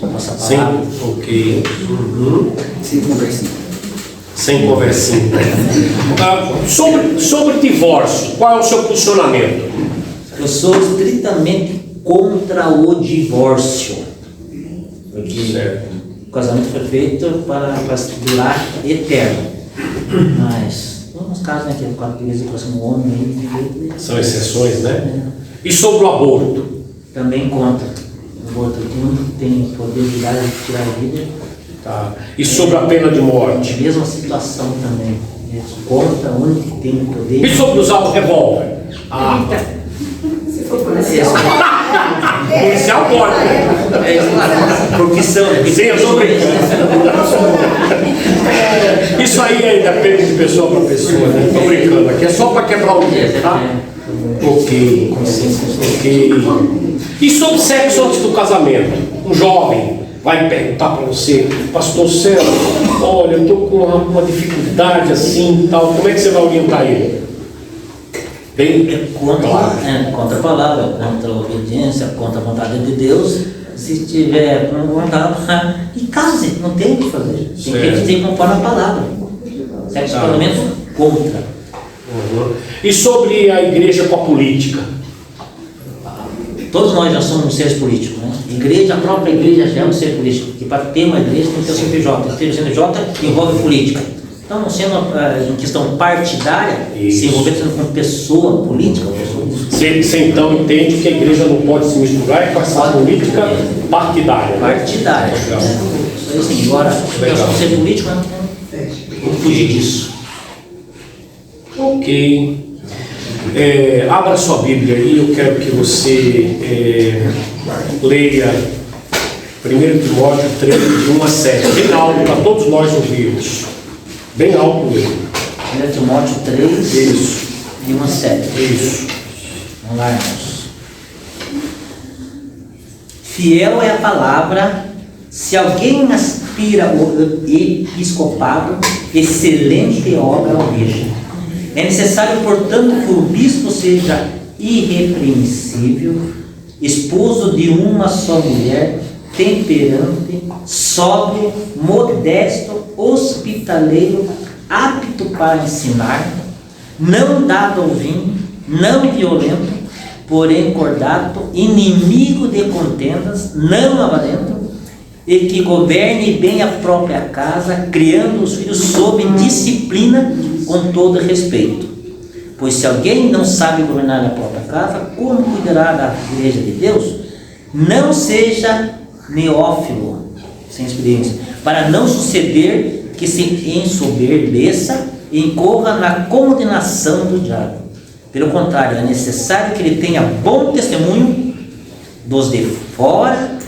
Speaker 2: Nossa palavra.
Speaker 1: Ok.
Speaker 4: Sem conversinha.
Speaker 1: Sem conversinha. Sobre divórcio, qual é o seu posicionamento?
Speaker 2: Eu sou estritamente contra o divórcio. Porque o casamento foi feito para durar eterno. Mas, nos casos, né, que é quatro vezes um homem aí.
Speaker 1: São exceções, né? E sobre o aborto?
Speaker 2: Também contra. O aborto tem poder de tirar a vida.
Speaker 1: Tá. E sobre a pena de morte?
Speaker 2: Mesma situação também. Contra, o único que tem poder.
Speaker 1: E sobre usar o revólver?
Speaker 4: Se for policial.
Speaker 1: Policial pode, né?
Speaker 2: Profissão.
Speaker 1: Sim, eu estou brincando. Isso aí depende de pessoa para pessoa, né? Estou brincando aqui, é só para quebrar o dedo, tá? Ok. E sobre sexo antes do casamento? Um jovem vai perguntar para você: pastor Celso, olha, eu estou com uma dificuldade assim e tal, como é que você vai orientar ele? Bem
Speaker 2: Contra a palavra, contra a obediência, contra a vontade de Deus. Se tiver vontade, e case, não tem o que fazer. Tem que conforme a palavra. Sexo e casamento, contra.
Speaker 1: E sobre a igreja com a política?
Speaker 2: Todos nós já somos seres políticos, né? A própria igreja já é um ser político, porque para ter uma igreja tem que ter o CNPJ. Ter o CNPJ envolve política. Então, não sendo em questão partidária,
Speaker 1: Isso.
Speaker 2: se envolvendo com pessoa política,
Speaker 1: Você então entende que a igreja não pode se misturar com essa política partidária. Né?
Speaker 2: partidária.
Speaker 1: Legal.
Speaker 2: Isso aí, sim, embora eu não ser político, não vou fugir disso.
Speaker 1: Ok. Abra sua Bíblia aí, eu quero que você leia 1 Timóteo 3, de 1 a 7, bem alto, para todos nós ouvirmos. Bem alto mesmo.
Speaker 2: 1 Timóteo 3,
Speaker 1: Isso,
Speaker 2: de 1 a 7.
Speaker 1: isso.
Speaker 2: Vamos lá, irmãos. Fiel é a palavra, se alguém aspira ao episcopado, excelente obra almeja. É necessário, portanto, que o bispo seja irrepreensível, esposo de uma só mulher, temperante, sóbrio, modesto, hospitaleiro, apto para ensinar, não dado ao vinho, não violento, porém cordato, inimigo de contendas, não avarento, e que governe bem a própria casa, criando os filhos sob disciplina com todo respeito. Pois se alguém não sabe governar a própria casa, como cuidará da igreja de Deus? Não seja neófilo, sem experiência, para não suceder que se ensoberbeça e incorra na condenação do diabo. Pelo contrário, é necessário que ele tenha bom testemunho dos de fora,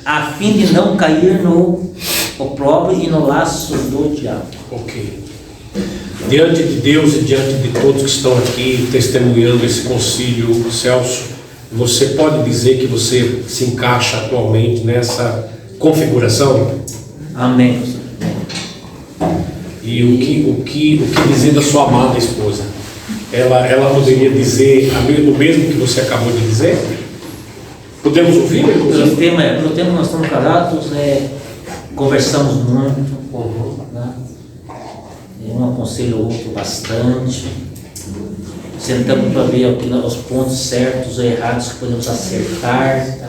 Speaker 2: a fim de não cair no opróbrio e no laço do diabo.
Speaker 1: Ok. Diante de Deus e diante de todos que estão aqui testemunhando esse concílio, Celso, você pode dizer que você se encaixa atualmente nessa configuração?
Speaker 2: Amém.
Speaker 1: E o que dizer da sua amada esposa? Ela poderia dizer o mesmo que você acabou de dizer? Podemos ouvir?
Speaker 2: No tempo nós estamos casados, conversamos muito, né? Um aconselha o outro bastante, sentamos para ver os pontos certos ou errados que podemos acertar, tá?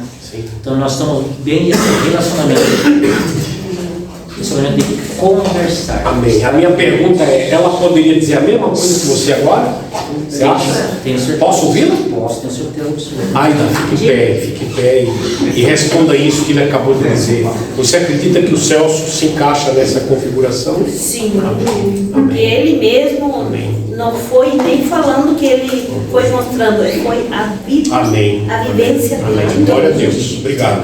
Speaker 2: Então nós estamos bem nesse relacionamento de conversar.
Speaker 1: Amém. A minha pergunta é, ela poderia dizer a mesma coisa que você agora? Você acha?
Speaker 2: Tenho certeza.
Speaker 1: Posso ouvi-la?
Speaker 2: Posso, tenho certeza absoluta.
Speaker 1: Ainda, fique em pé e responda isso que ele acabou de dizer. Você acredita que o Celso se encaixa nessa configuração?
Speaker 5: Sim,
Speaker 1: Amém.
Speaker 5: porque ele mesmo
Speaker 1: Amém.
Speaker 5: não foi nem falando que ele foi mostrando, foi a vida,
Speaker 1: Amém.
Speaker 5: a vivência dele.
Speaker 1: Amém. Glória a Deus. Obrigado.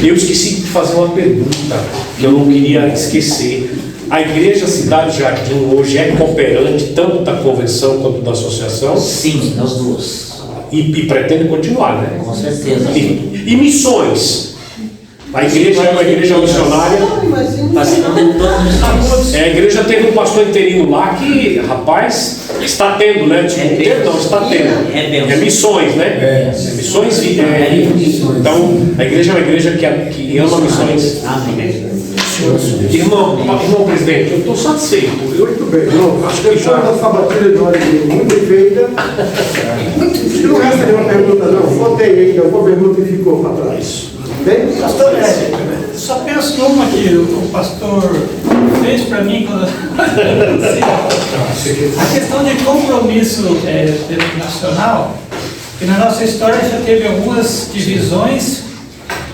Speaker 1: Eu esqueci de fazer uma pergunta que eu não queria esquecer. A Igreja Cidade Jardim hoje é cooperante tanto da convenção quanto da associação?
Speaker 2: Sim, nós duas.
Speaker 1: E pretende continuar, né?
Speaker 2: Com certeza.
Speaker 1: E missões? A igreja é uma igreja missionária.
Speaker 2: Participando de todas as missões.
Speaker 1: A igreja teve um pastor interino lá que, rapaz, está tendo, né? Não, está tendo.
Speaker 2: É
Speaker 1: missões, né? Missões. Então, a igreja é uma igreja que ama missões.
Speaker 2: Amém.
Speaker 1: Irmão presidente, eu estou satisfeito.
Speaker 4: Muito bem, irmão.
Speaker 1: Acho que
Speaker 4: Deixando a sua batida de ordem muito bem feita. Se não resta nenhuma pergunta, não. Só tem ainda uma pergunta que ficou para trás. Tem?
Speaker 6: Pastor, só penso numa que o pastor fez para mim quando a questão de compromisso denominacional, que na nossa história já teve algumas divisões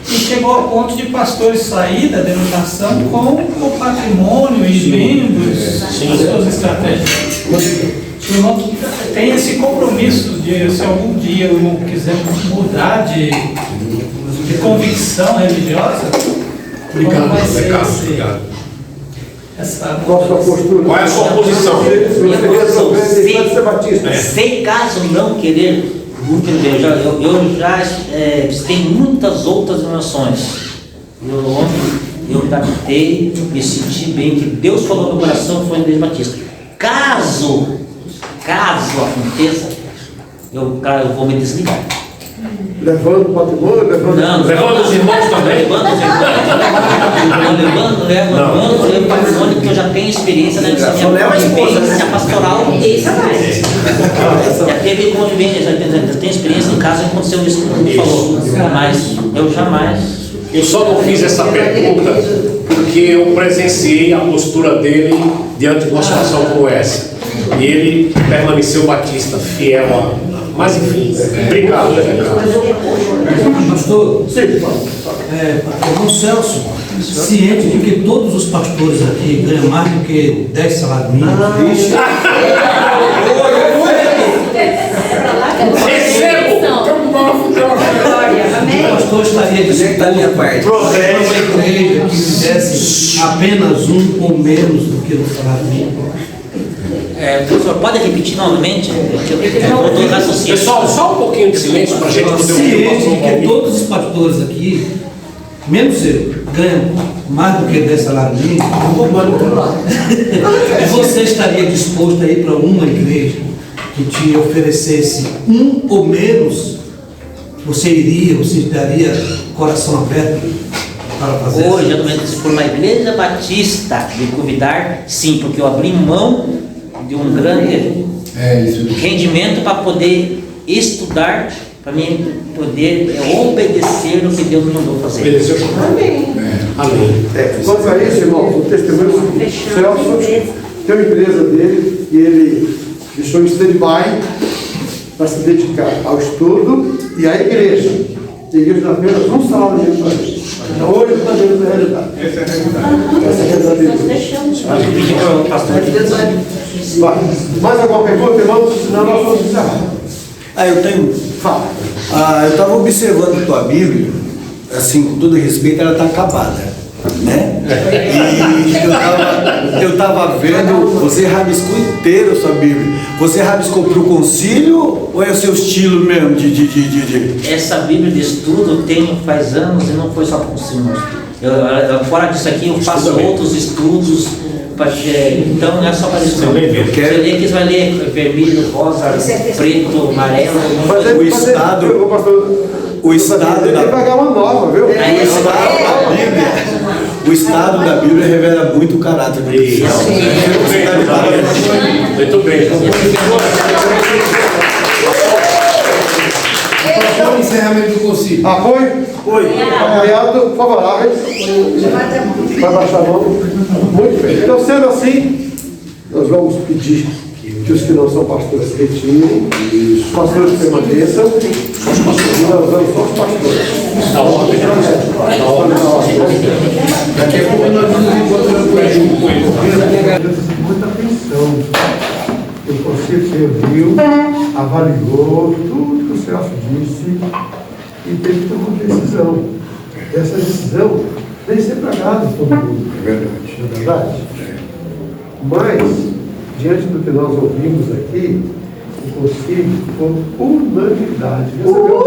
Speaker 6: e chegou ao ponto de pastores sair da denominação com o patrimônio e membros, as suas estratégias. O irmão tem esse compromisso de, se algum dia o irmão quiser mudar de convicção religiosa, como vai ser
Speaker 1: Obrigado.
Speaker 4: Qual a sua postura?
Speaker 1: Qual é a sua posição?
Speaker 4: Pode ser batista.
Speaker 2: Sem caso não querer, eu já visitei muitas outras denominações. Eu me adaptei, me senti bem, que Deus falou no meu coração, foi na Igreja Batista. Caso aconteça, eu vou me desligar.
Speaker 4: Levando o patrimônio,
Speaker 1: Levando os irmãos também.
Speaker 2: Levando o patrimônio, porque eu já tenho experiência na minha convivência pastoral.
Speaker 5: Isso vai.
Speaker 2: Já teve convivência, já tenho experiência em casa, aconteceu isso que ele falou. Mas eu jamais
Speaker 1: Eu só não fiz essa pergunta porque eu presenciei a postura dele diante de uma situação como essa. E ele permaneceu batista, fiel a... Mas enfim, obrigado.
Speaker 7: Pastor, irmão Celso, ciente de que todos os pastores aqui ganham mais do que 10 salários mínimos. O pastor estaria disposto a uma igreja que fizesse apenas um ou menos do que o salário mínimo.
Speaker 2: Professor, pode repetir novamente? Eu raciocínio.
Speaker 1: Pessoal, só um pouquinho de silêncio para a gente poder ouvir o
Speaker 7: Ciente de que todos os pastores aqui, menos eu, ganham mais do que 10 salários mínimos. Você estaria disposto a ir para uma igreja que te oferecesse um ou menos? Você daria coração aberto para fazer
Speaker 2: Hoje, se for uma igreja batista me convidar, sim, porque eu abri mão de um grande rendimento para poder estudar, para mim poder obedecer o que Deus me mandou fazer.
Speaker 1: Obedecer. Amém. Amém.
Speaker 4: Quanto a isso, irmão, o testemunho do Celso tem uma empresa dele e ele deixou em stand-by para se dedicar ao estudo e à igreja. A igreja dá apenas um salário mínimo para ele. Então hoje está vendo a realidade. Essa é a realidade dele. Vai. Mais alguma pergunta, irmão? Senão nós vamos encerrar.
Speaker 8: Eu tenho.
Speaker 4: Fala.
Speaker 8: Eu estava observando a tua Bíblia, assim, com todo respeito, ela está acabada, né? E eu estava vendo, você rabiscou inteiro a sua Bíblia. Você rabiscou para o concílio ou é o seu estilo mesmo de...
Speaker 2: Essa Bíblia de estudo eu tenho faz anos e não foi só para o senhor. Fora disso aqui eu faço outros estudos. Então não é só para isso. Você lê que você vai ler vermelho, rosa, preto, amarelo.
Speaker 8: O estado
Speaker 4: da pagar uma nova, viu?
Speaker 8: O estado da Bíblia revela muito o caráter do cristão.
Speaker 1: Muito bem.
Speaker 4: O encerramento do concílio. Apoio? Apoio. Apoiado, favorável. Vai baixar a mão. Muito bem. Então, sendo assim, nós vamos pedir que os que não são pastores se retirem, os pastores permaneçam, e nós vamos só os pastores.
Speaker 1: Na ordem.
Speaker 4: Daqui a pouco nós vamos encontrar muita atenção. O conselho se reuniu, avaliou tudo que o Celso disse e teve que tomar uma decisão. Essa decisão nem sempre agrada todo mundo. É verdade. Não é verdade? Mas, diante do que nós ouvimos aqui, o conselho, com unanimidade, recebeu